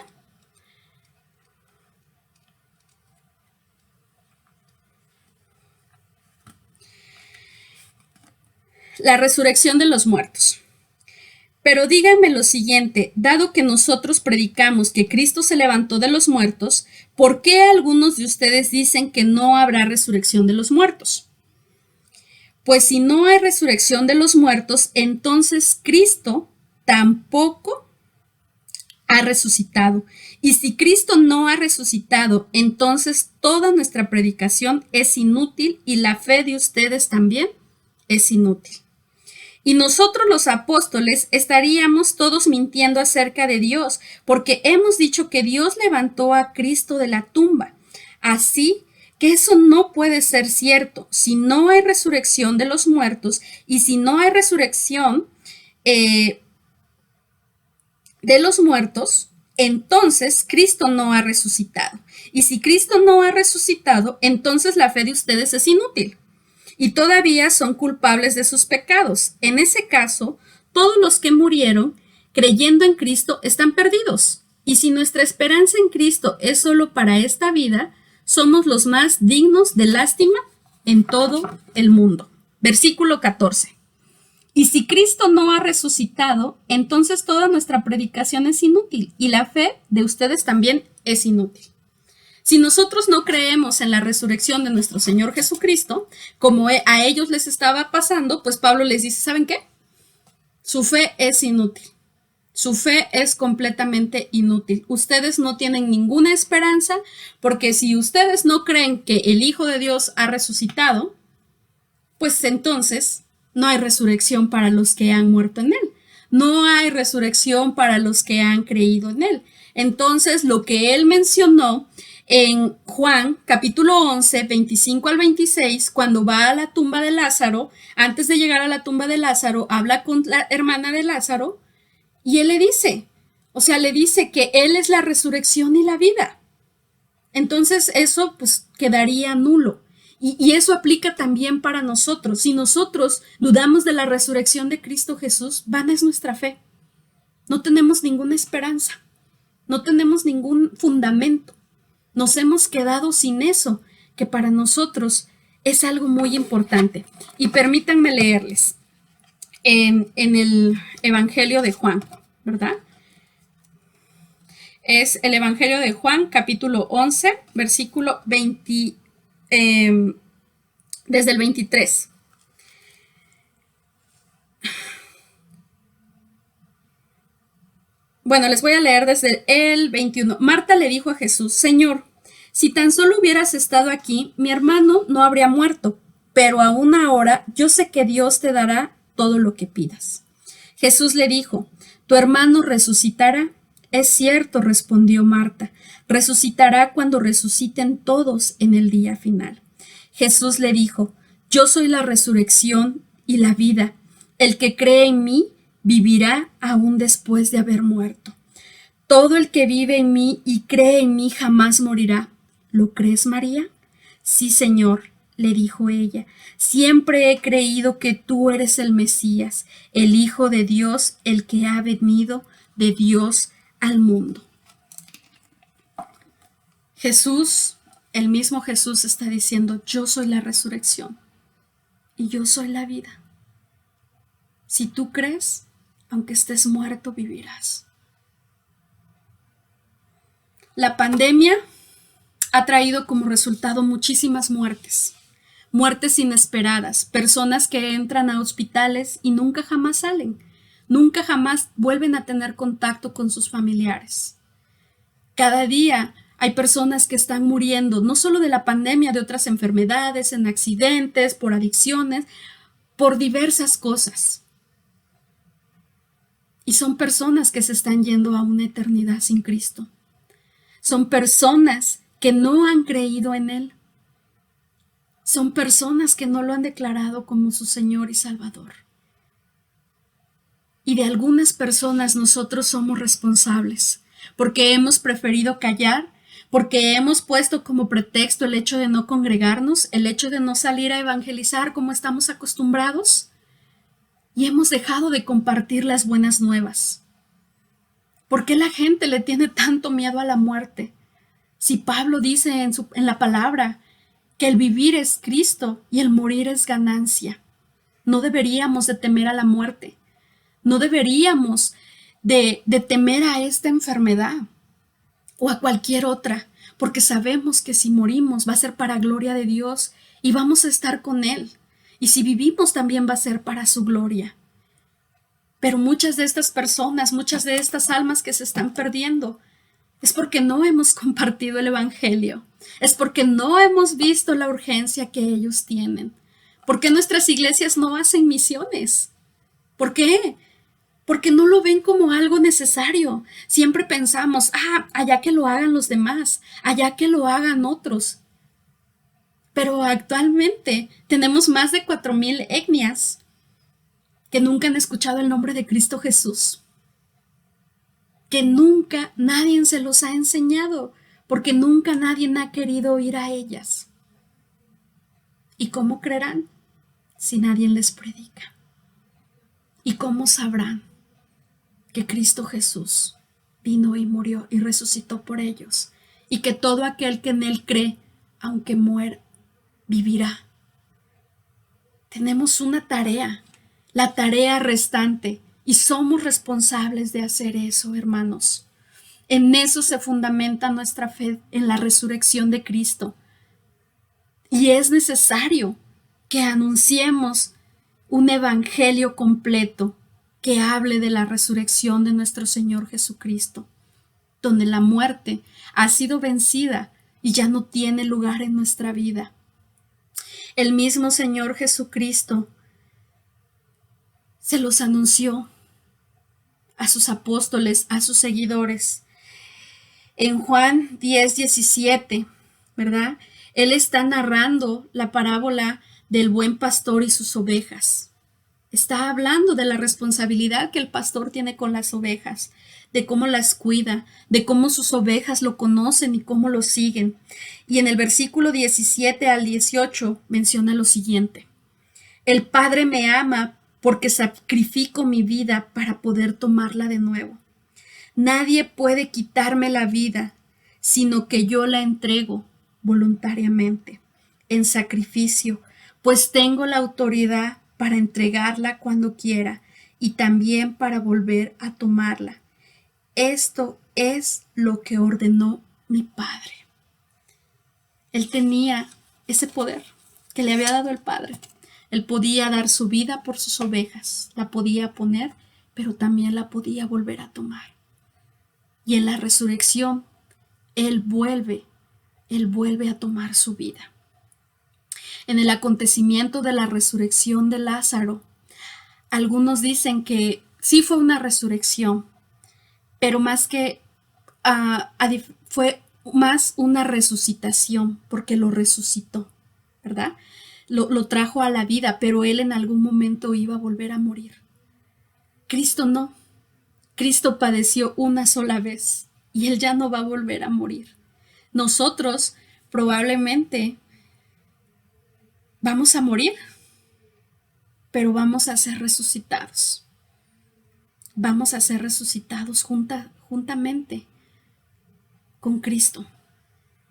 S2: La resurrección de los muertos. Pero díganme lo siguiente, dado que nosotros predicamos que Cristo se levantó de los muertos, ¿por qué algunos de ustedes dicen que no habrá resurrección de los muertos? Pues si no hay resurrección de los muertos, entonces Cristo tampoco ha resucitado. Y si Cristo no ha resucitado, entonces toda nuestra predicación es inútil y la fe de ustedes también es inútil. Y nosotros los apóstoles estaríamos todos mintiendo acerca de Dios, porque hemos dicho que Dios levantó a Cristo de la tumba. Así que eso no puede ser cierto. Si no hay resurrección de los muertos y si no hay resurrección de los muertos, entonces Cristo no ha resucitado. Y si Cristo no ha resucitado, entonces la fe de ustedes es inútil. Y todavía son culpables de sus pecados. En ese caso, todos los que murieron creyendo en Cristo están perdidos. Y si nuestra esperanza en Cristo es solo para esta vida, somos los más dignos de lástima en todo el mundo. Versículo 14. Y si Cristo no ha resucitado, entonces toda nuestra predicación es inútil y la fe de ustedes también es inútil. Si nosotros no creemos en la resurrección de nuestro Señor Jesucristo, como a ellos les estaba pasando, pues Pablo les dice, ¿saben qué? Su fe es inútil. Su fe es completamente inútil. Ustedes no tienen ninguna esperanza porque si ustedes no creen que el Hijo de Dios ha resucitado, pues entonces no hay resurrección para los que han muerto en él. No hay resurrección para los que han creído en él. Entonces, lo que él mencionó en Juan capítulo 11, 25 al 26, cuando va a la tumba de Lázaro, antes de llegar a la tumba de Lázaro, habla con la hermana de Lázaro y él le dice, o sea, le dice que él es la resurrección y la vida. Entonces eso pues quedaría nulo. Y eso aplica también para nosotros. Si nosotros dudamos de la resurrección de Cristo Jesús, vana es nuestra fe. No tenemos ninguna esperanza. No tenemos ningún fundamento. Nos hemos quedado sin eso, que para nosotros es algo muy importante. Y permítanme leerles en el Evangelio de Juan, ¿verdad? Es el Evangelio de Juan, capítulo 11, versículo 20, desde el 23. Bueno, les voy a leer desde el 21. Marta le dijo a Jesús, Señor, si tan solo hubieras estado aquí, mi hermano no habría muerto, pero aún ahora yo sé que Dios te dará todo lo que pidas. Jesús le dijo, tu hermano resucitará. Es cierto, respondió Marta, resucitará cuando resuciten todos en el día final. Jesús le dijo, yo soy la resurrección y la vida. El que cree en mí vivirá aún después de haber muerto. Todo el que vive en mí y cree en mí jamás morirá. ¿Lo crees, María? Sí, Señor, le dijo ella. Siempre he creído que tú eres el Mesías, el Hijo de Dios, el que ha venido de Dios al mundo. Jesús, el mismo Jesús está diciendo, yo soy la resurrección y yo soy la vida. Si tú crees, aunque estés muerto, vivirás. La pandemia ha traído como resultado muchísimas muertes, muertes inesperadas, personas que entran a hospitales y nunca jamás salen. Nunca jamás vuelven a tener contacto con sus familiares. Cada día hay personas que están muriendo, no solo de la pandemia, de otras enfermedades, en accidentes, por adicciones, por diversas cosas. Y son personas que se están yendo a una eternidad sin Cristo. Son personas que no han creído en Él. Son personas que no lo han declarado como su Señor y Salvador. Y de algunas personas nosotros somos responsables, porque hemos preferido callar, porque hemos puesto como pretexto el hecho de no congregarnos, el hecho de no salir a evangelizar como estamos acostumbrados, y hemos dejado de compartir las buenas nuevas. ¿Por qué la gente le tiene tanto miedo a la muerte? Si Pablo dice en la palabra que el vivir es Cristo y el morir es ganancia, no deberíamos de temer a la muerte. No deberíamos de temer a esta enfermedad o a cualquier otra, porque sabemos que si morimos va a ser para gloria de Dios y vamos a estar con Él. Y si vivimos también va a ser para su gloria. Pero muchas de estas personas, muchas de estas almas que se están perdiendo, es porque no hemos compartido el Evangelio, es porque no hemos visto la urgencia que ellos tienen, porque nuestras iglesias no hacen misiones. ¿Por qué? Porque no lo ven como algo necesario. Siempre pensamos, allá que lo hagan los demás, allá que lo hagan otros. Pero actualmente tenemos más de 4,000 etnias que nunca han escuchado el nombre de Cristo Jesús, que nunca nadie se los ha enseñado, porque nunca nadie ha querido ir a ellas. ¿Y cómo creerán si nadie les predica? ¿Y cómo sabrán que Cristo Jesús vino y murió y resucitó por ellos, y que todo aquel que en Él cree, aunque muera, vivirá? Tenemos una tarea, la tarea restante, y somos responsables de hacer eso, hermanos. En eso se fundamenta nuestra fe, en la resurrección de Cristo. Y es necesario que anunciemos un evangelio completo que hable de la resurrección de nuestro Señor Jesucristo, donde la muerte ha sido vencida y ya no tiene lugar en nuestra vida. El mismo Señor Jesucristo se los anunció a sus apóstoles, a sus seguidores. En Juan 10:17, ¿verdad? Él está narrando la parábola del buen pastor y sus ovejas. Está hablando de la responsabilidad que el pastor tiene con las ovejas, de cómo las cuida, de cómo sus ovejas lo conocen y cómo lo siguen. Y en el versículo 17 al 18 menciona lo siguiente: el Padre me ama porque sacrifico mi vida para poder tomarla de nuevo. Nadie puede quitarme la vida, sino que yo la entrego voluntariamente, en sacrificio, pues tengo la autoridad para entregarla cuando quiera y también para volver a tomarla. Esto es lo que ordenó mi Padre. Él tenía ese poder que le había dado el Padre. Él podía dar su vida por sus ovejas, la podía poner, pero también la podía volver a tomar. Y en la resurrección, Él vuelve a tomar su vida. En el acontecimiento de la resurrección de Lázaro, algunos dicen que sí fue una resurrección, pero más que fue más una resucitación, porque lo resucitó, ¿verdad? Lo trajo a la vida, pero él en algún momento iba a volver a morir. Cristo no. Cristo padeció una sola vez y él ya no va a volver a morir. Nosotros probablemente vamos a morir, pero vamos a ser resucitados. Vamos a ser resucitados juntamente con Cristo.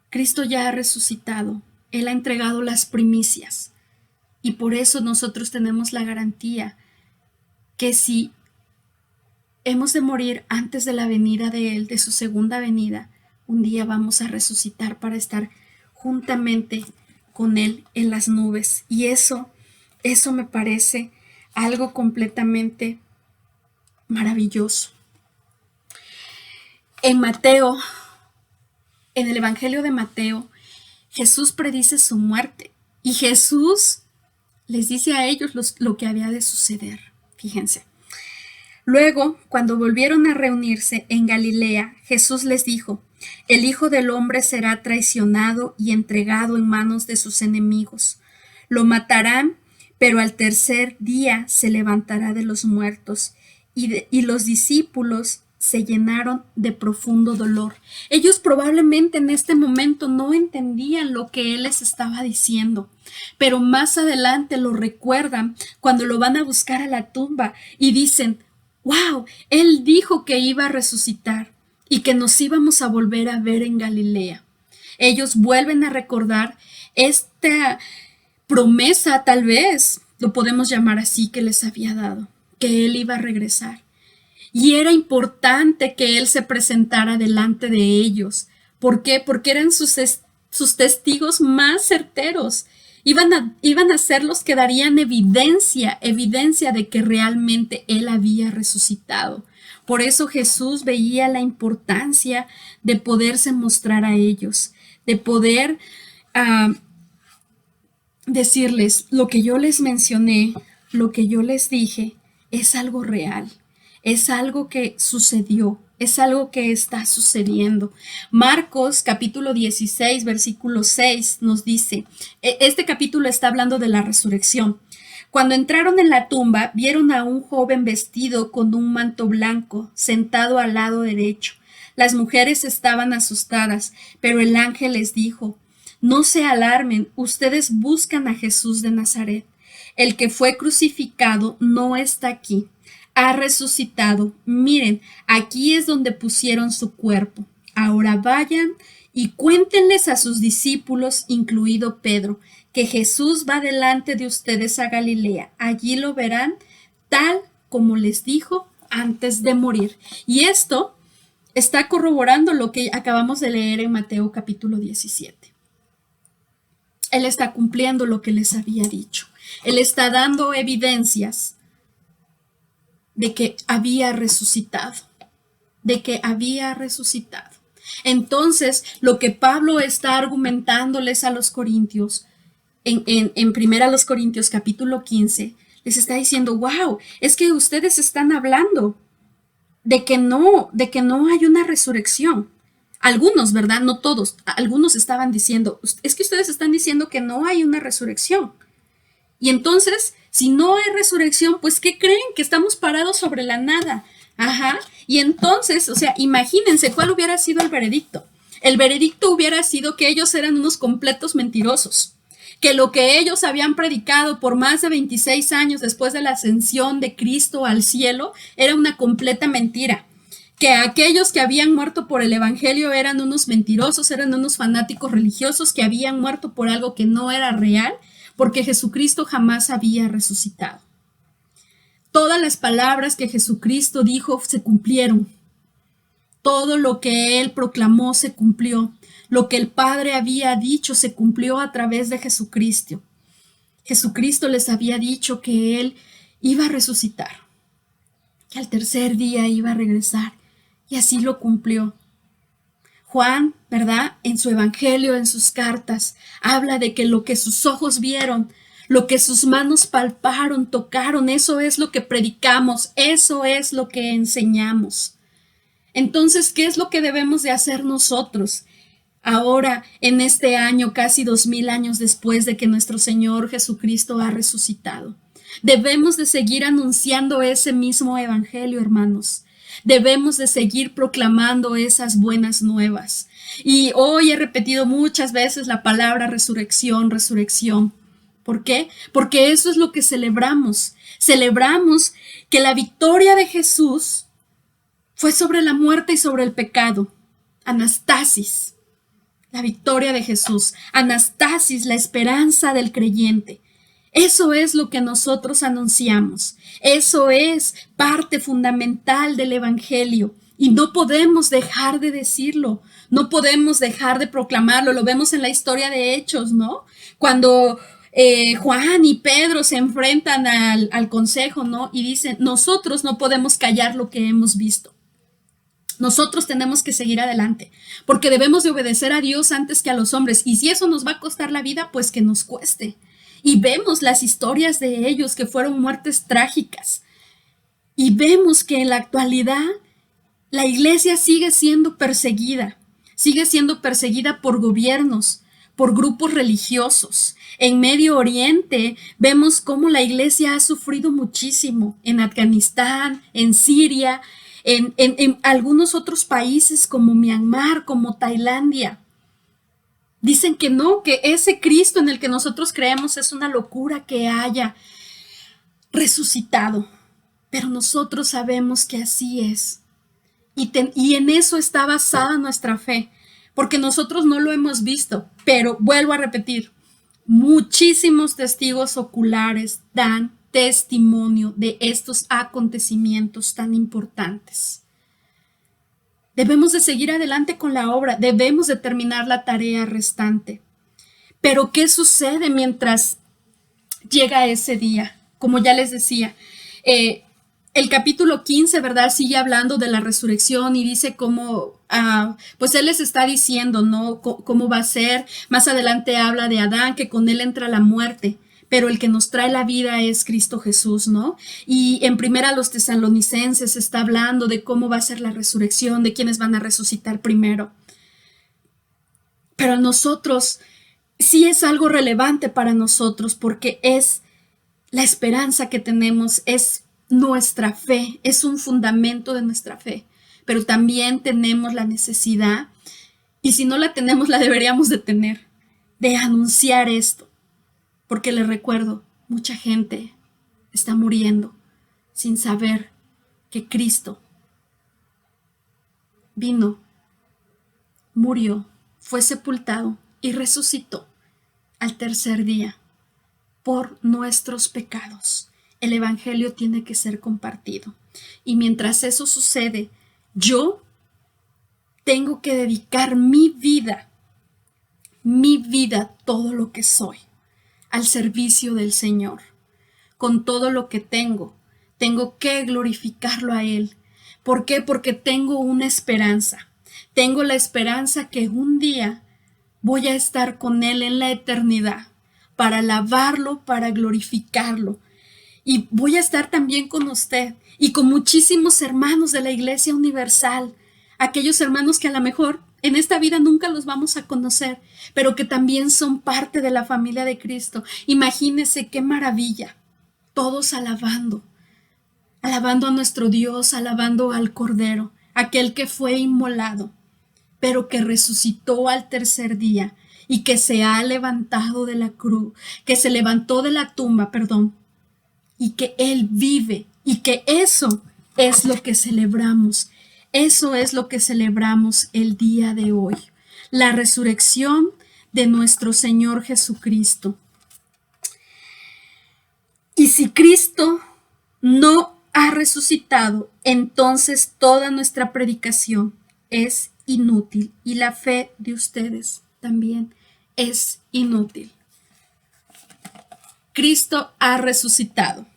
S2: Cristo ya ha resucitado. Él ha entregado las primicias. Y por eso nosotros tenemos la garantía que si hemos de morir antes de la venida de Él, de su segunda venida, un día vamos a resucitar para estar juntamente con Él en las nubes. Y eso me parece algo completamente maravilloso. En Mateo, en el Evangelio de Mateo, Jesús predice su muerte y Jesús les dice a ellos lo que había de suceder. Fíjense. Luego, cuando volvieron a reunirse en Galilea, Jesús les dijo: el Hijo del Hombre será traicionado y entregado en manos de sus enemigos. Lo matarán, pero al tercer día se levantará de los muertos. Y los discípulos se llenaron de profundo dolor. Ellos probablemente en este momento no entendían lo que Él les estaba diciendo, pero más adelante lo recuerdan cuando lo van a buscar a la tumba y dicen: wow, Él dijo que iba a resucitar y que nos íbamos a volver a ver en Galilea. Ellos vuelven a recordar esta promesa, tal vez lo podemos llamar así, que les había dado, que Él iba a regresar. Y era importante que Él se presentara delante de ellos. ¿Por qué? Porque eran sus testigos más certeros. Iban a ser los que darían evidencia de que realmente Él había resucitado. Por eso Jesús veía la importancia de poderse mostrar a ellos, de poder decirles: lo que yo les mencioné, lo que yo les dije, es algo real. Es algo que sucedió, es algo que está sucediendo. Marcos capítulo 16, versículo 6 nos dice, este capítulo está hablando de la resurrección. Cuando entraron en la tumba, vieron a un joven vestido con un manto blanco, sentado al lado derecho. Las mujeres estaban asustadas, pero el ángel les dijo: no se alarmen, ustedes buscan a Jesús de Nazaret. El que fue crucificado no está aquí. Ha resucitado. Miren, aquí es donde pusieron su cuerpo. Ahora vayan y cuéntenles a sus discípulos, incluido Pedro, que Jesús va delante de ustedes a Galilea. Allí lo verán, tal como les dijo antes de morir. Y esto está corroborando lo que acabamos de leer en Mateo capítulo 17. Él está cumpliendo lo que les había dicho. Él está dando evidencias de que había resucitado, Entonces, lo que Pablo está argumentándoles a los corintios, en primera los Corintios capítulo 15, les está diciendo: wow, es que ustedes están hablando de que no hay una resurrección. Algunos, ¿verdad? No todos. Algunos estaban diciendo, es que ustedes están diciendo que no hay una resurrección. Y entonces, si no hay resurrección, pues ¿qué creen? Que estamos parados sobre la nada. Ajá. Y entonces, o sea, imagínense cuál hubiera sido el veredicto. El veredicto hubiera sido que ellos eran unos completos mentirosos, que lo que ellos habían predicado por más de 26 años después de la ascensión de Cristo al cielo era una completa mentira, que aquellos que habían muerto por el Evangelio eran unos mentirosos, eran unos fanáticos religiosos que habían muerto por algo que no era real, porque Jesucristo jamás había resucitado. Todas las palabras que Jesucristo dijo se cumplieron. Todo lo que Él proclamó se cumplió. Lo que el Padre había dicho se cumplió a través de Jesucristo. Jesucristo les había dicho que Él iba a resucitar, que al tercer día iba a regresar, y así lo cumplió. Juan, ¿verdad? En su evangelio, en sus cartas, habla de que lo que sus ojos vieron, lo que sus manos palparon, tocaron, eso es lo que predicamos, eso es lo que enseñamos. Entonces, ¿qué es lo que debemos de hacer nosotros? Ahora, en este año, casi 2000 años después de que nuestro Señor Jesucristo ha resucitado. Debemos de seguir anunciando ese mismo evangelio, hermanos. Debemos de seguir proclamando esas buenas nuevas. Y hoy he repetido muchas veces la palabra resurrección, resurrección. ¿Por qué? Porque eso es lo que celebramos. Celebramos que la victoria de Jesús fue sobre la muerte y sobre el pecado. Anastasis, la victoria de Jesús. Anastasis, la esperanza del creyente. Eso es lo que nosotros anunciamos. Eso es parte fundamental del Evangelio. Y no podemos dejar de decirlo. No podemos dejar de proclamarlo. Lo vemos en la historia de Hechos, ¿no? Cuando Juan y Pedro se enfrentan al consejo, ¿no? Y dicen, nosotros no podemos callar lo que hemos visto. Nosotros tenemos que seguir adelante, porque debemos de obedecer a Dios antes que a los hombres. Y si eso nos va a costar la vida, pues que nos cueste. Y vemos las historias de ellos que fueron muertes trágicas. Y vemos que en la actualidad la iglesia sigue siendo perseguida por gobiernos, por grupos religiosos. En Medio Oriente vemos cómo la iglesia ha sufrido muchísimo, en Afganistán, en Siria, en algunos otros países como Myanmar, como Tailandia. Dicen que no, que ese Cristo en el que nosotros creemos es una locura que haya resucitado. Pero nosotros sabemos que así es. Y en eso está basada nuestra fe, porque nosotros no lo hemos visto. Pero vuelvo a repetir, muchísimos testigos oculares dan testimonio de estos acontecimientos tan importantes. Debemos de seguir adelante con la obra, debemos de terminar la tarea restante. Pero ¿qué sucede mientras llega ese día? Como ya les decía, el capítulo 15, ¿verdad? Sigue hablando de la resurrección y dice cómo, pues él les está diciendo, ¿no? Cómo va a ser. Más adelante habla de Adán, que con él entra la muerte, pero el que nos trae la vida es Cristo Jesús, ¿no? Y en primera los tesalonicenses está hablando de cómo va a ser la resurrección, de quiénes van a resucitar primero. Pero nosotros, sí es algo relevante para nosotros porque es la esperanza que tenemos, es nuestra fe, es un fundamento de nuestra fe. Pero también tenemos la necesidad, y si no la tenemos, la deberíamos de tener, de anunciar esto. Porque les recuerdo, mucha gente está muriendo sin saber que Cristo vino, murió, fue sepultado y resucitó al tercer día por nuestros pecados. El evangelio tiene que ser compartido. Y mientras eso sucede, yo tengo que dedicar mi vida, todo lo que soy, al servicio del Señor. Con todo lo que tengo que glorificarlo a Él. ¿Por qué? Porque tengo una esperanza. Tengo la esperanza que un día voy a estar con Él en la eternidad para alabarlo, para glorificarlo. Y voy a estar también con usted y con muchísimos hermanos de la Iglesia Universal, aquellos hermanos que a lo mejor en esta vida nunca los vamos a conocer, pero que también son parte de la familia de Cristo. Imagínense qué maravilla, todos alabando, alabando a nuestro Dios, alabando al Cordero, aquel que fue inmolado, pero que resucitó al tercer día y que se ha levantado de la cruz, que se levantó de la tumba, perdón, y que Él vive, y que eso es lo que celebramos. Eso es lo que celebramos el día de hoy, la resurrección de nuestro Señor Jesucristo. Y si Cristo no ha resucitado, entonces toda nuestra predicación es inútil y la fe de ustedes también es inútil. Cristo ha resucitado.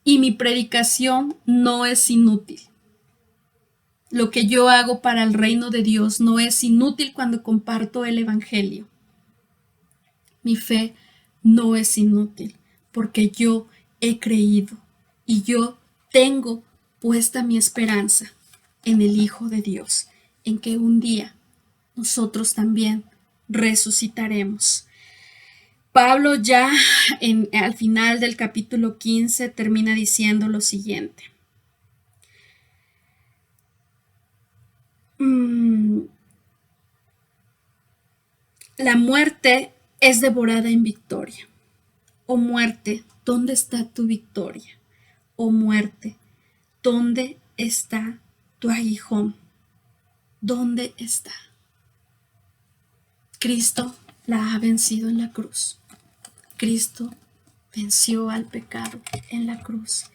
S2: Y mi predicación no es inútil. Lo que yo hago para el reino de Dios no es inútil cuando comparto el Evangelio. Mi fe no es inútil porque yo he creído y yo tengo puesta mi esperanza en el Hijo de Dios, en que un día nosotros también resucitaremos. Pablo ya al final del capítulo 15 termina diciendo lo siguiente. La muerte es devorada en victoria. Oh muerte, ¿dónde está tu victoria? Oh muerte, ¿dónde está tu aguijón? ¿Dónde está? Cristo la ha vencido en la cruz. Cristo venció al pecado en la cruz.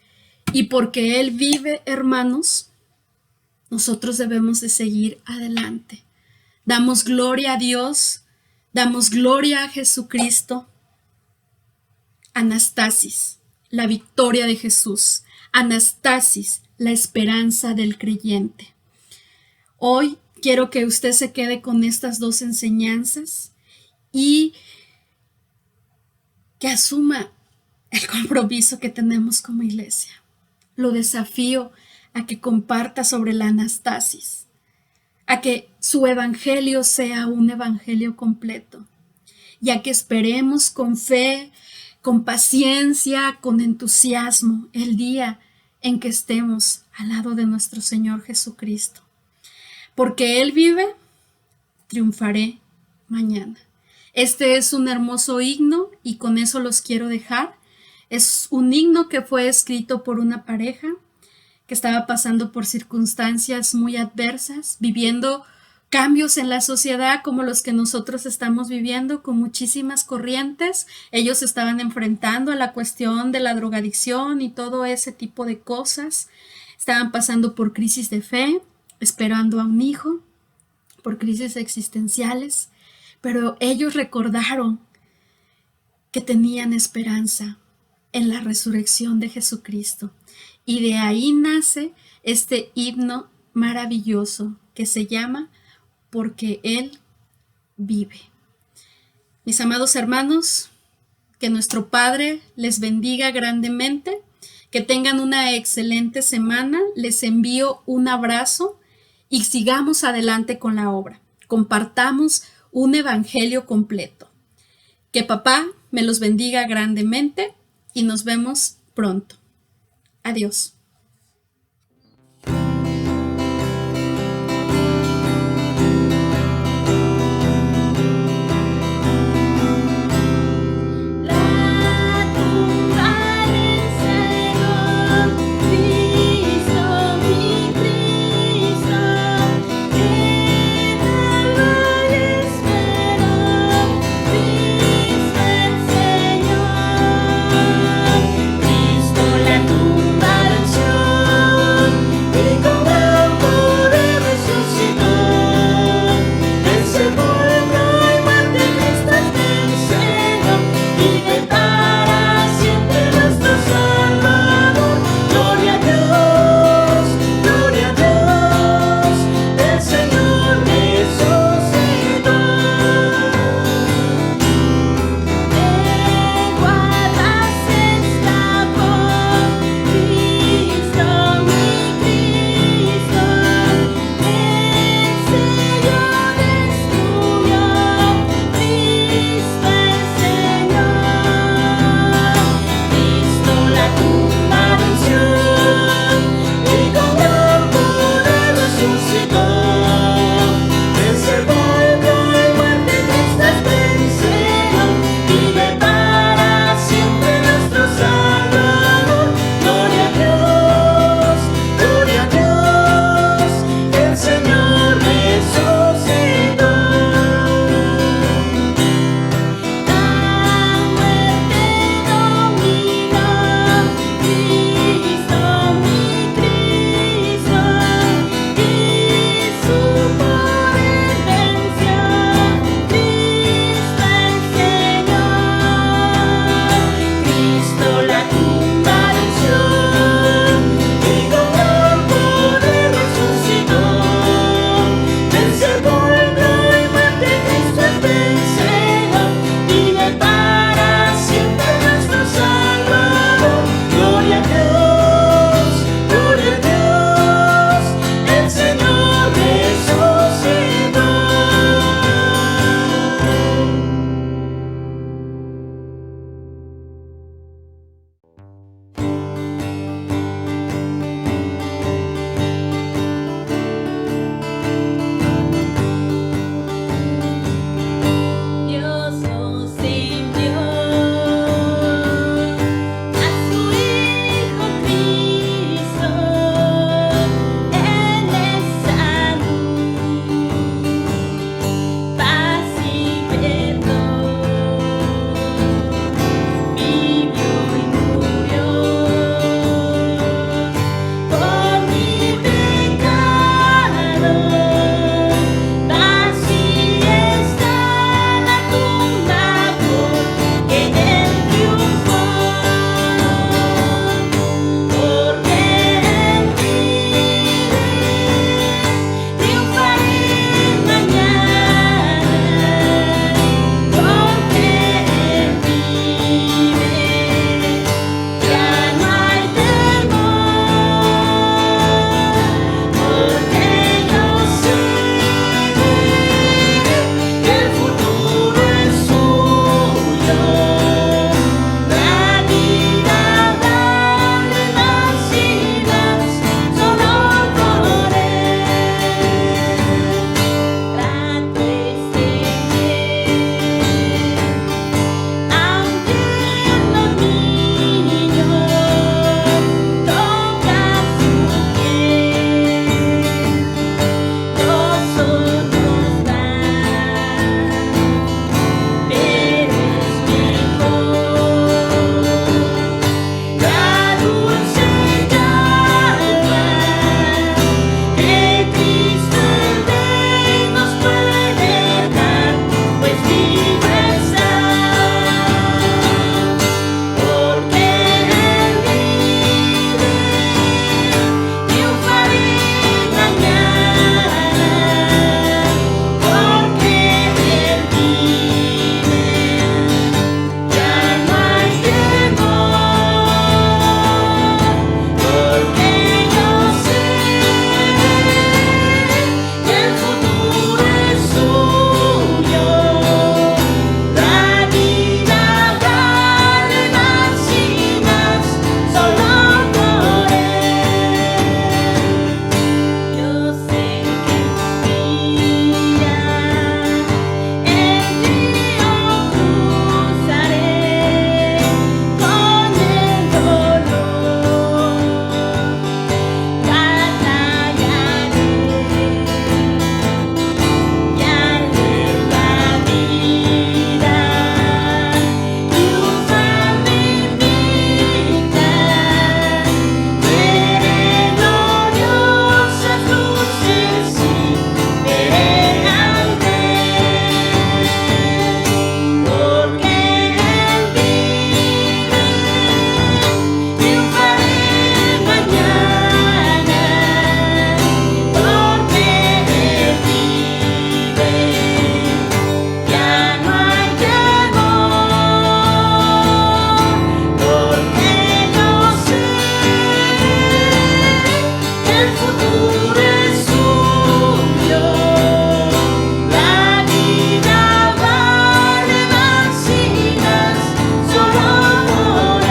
S2: Y porque Él vive, hermanos, nosotros debemos de seguir adelante. Damos gloria a Dios, damos gloria a Jesucristo. Anastasis, la victoria de Jesús. Anastasis, la esperanza del creyente. Hoy quiero que usted se quede con estas dos enseñanzas y que asuma el compromiso que tenemos como iglesia. Lo desafío a que comparta sobre la anastasis, a que su evangelio sea un evangelio completo y a que esperemos con fe, con paciencia, con entusiasmo el día en que estemos al lado de nuestro Señor Jesucristo. Porque Él vive, triunfaré mañana. Este es un hermoso himno y con eso los quiero dejar. Es un himno que fue escrito por una pareja que estaba pasando por circunstancias muy adversas, viviendo cambios en la sociedad como los que nosotros estamos viviendo, con muchísimas corrientes. Ellos estaban enfrentando a la cuestión de la drogadicción y todo ese tipo de cosas. Estaban pasando por crisis de fe, esperando a un hijo, por crisis existenciales, pero ellos recordaron que tenían esperanza en la resurrección de Jesucristo. Y de ahí nace este himno maravilloso que se llama Porque Él vive. Mis amados hermanos, que nuestro Padre les bendiga grandemente, que tengan una excelente semana. Les envío un abrazo y sigamos adelante con la obra. Compartamos un evangelio completo. Que papá me los bendiga grandemente y nos vemos pronto. Adiós.
S3: La tumba futuro es suyo. La vida vale más y más solo por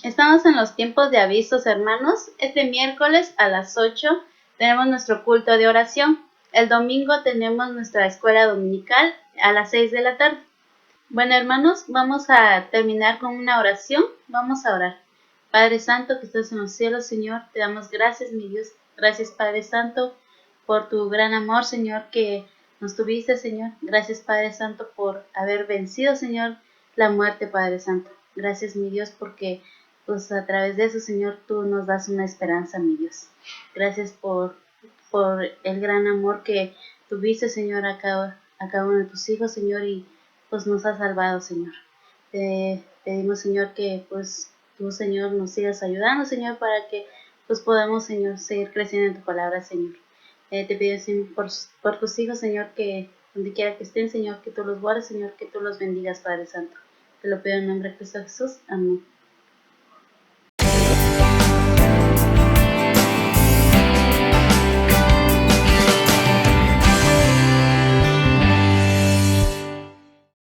S1: Estamos en los tiempos de avisos, hermanos. Este miércoles a las 8 tenemos nuestro culto de oración. El domingo tenemos nuestra escuela dominical a las 6 de la tarde. Bueno, hermanos, vamos a terminar con una oración. Vamos a orar. Padre Santo que estás en los cielos, Señor, te damos gracias, mi Dios. Gracias, Padre Santo, por tu gran amor, Señor, que nos tuviste, Señor. Gracias, Padre Santo, por haber vencido, Señor, la muerte, Padre Santo. Gracias, mi Dios, porque pues a través de eso, Señor, tú nos das una esperanza, mi Dios. Gracias por el gran amor que tuviste, Señor, a cada uno de tus hijos, Señor, y pues nos has salvado, Señor. Te pedimos, Señor, que pues tú, Señor, nos sigas ayudando, Señor, para que pues podamos, Señor, seguir creciendo en tu palabra, Señor. Te pido, Señor, por tus hijos, Señor, que donde quiera que estén, Señor, que tú los guardes, Señor, que tú los bendigas, Padre Santo. Te lo pido en nombre de Cristo Jesús. Amén.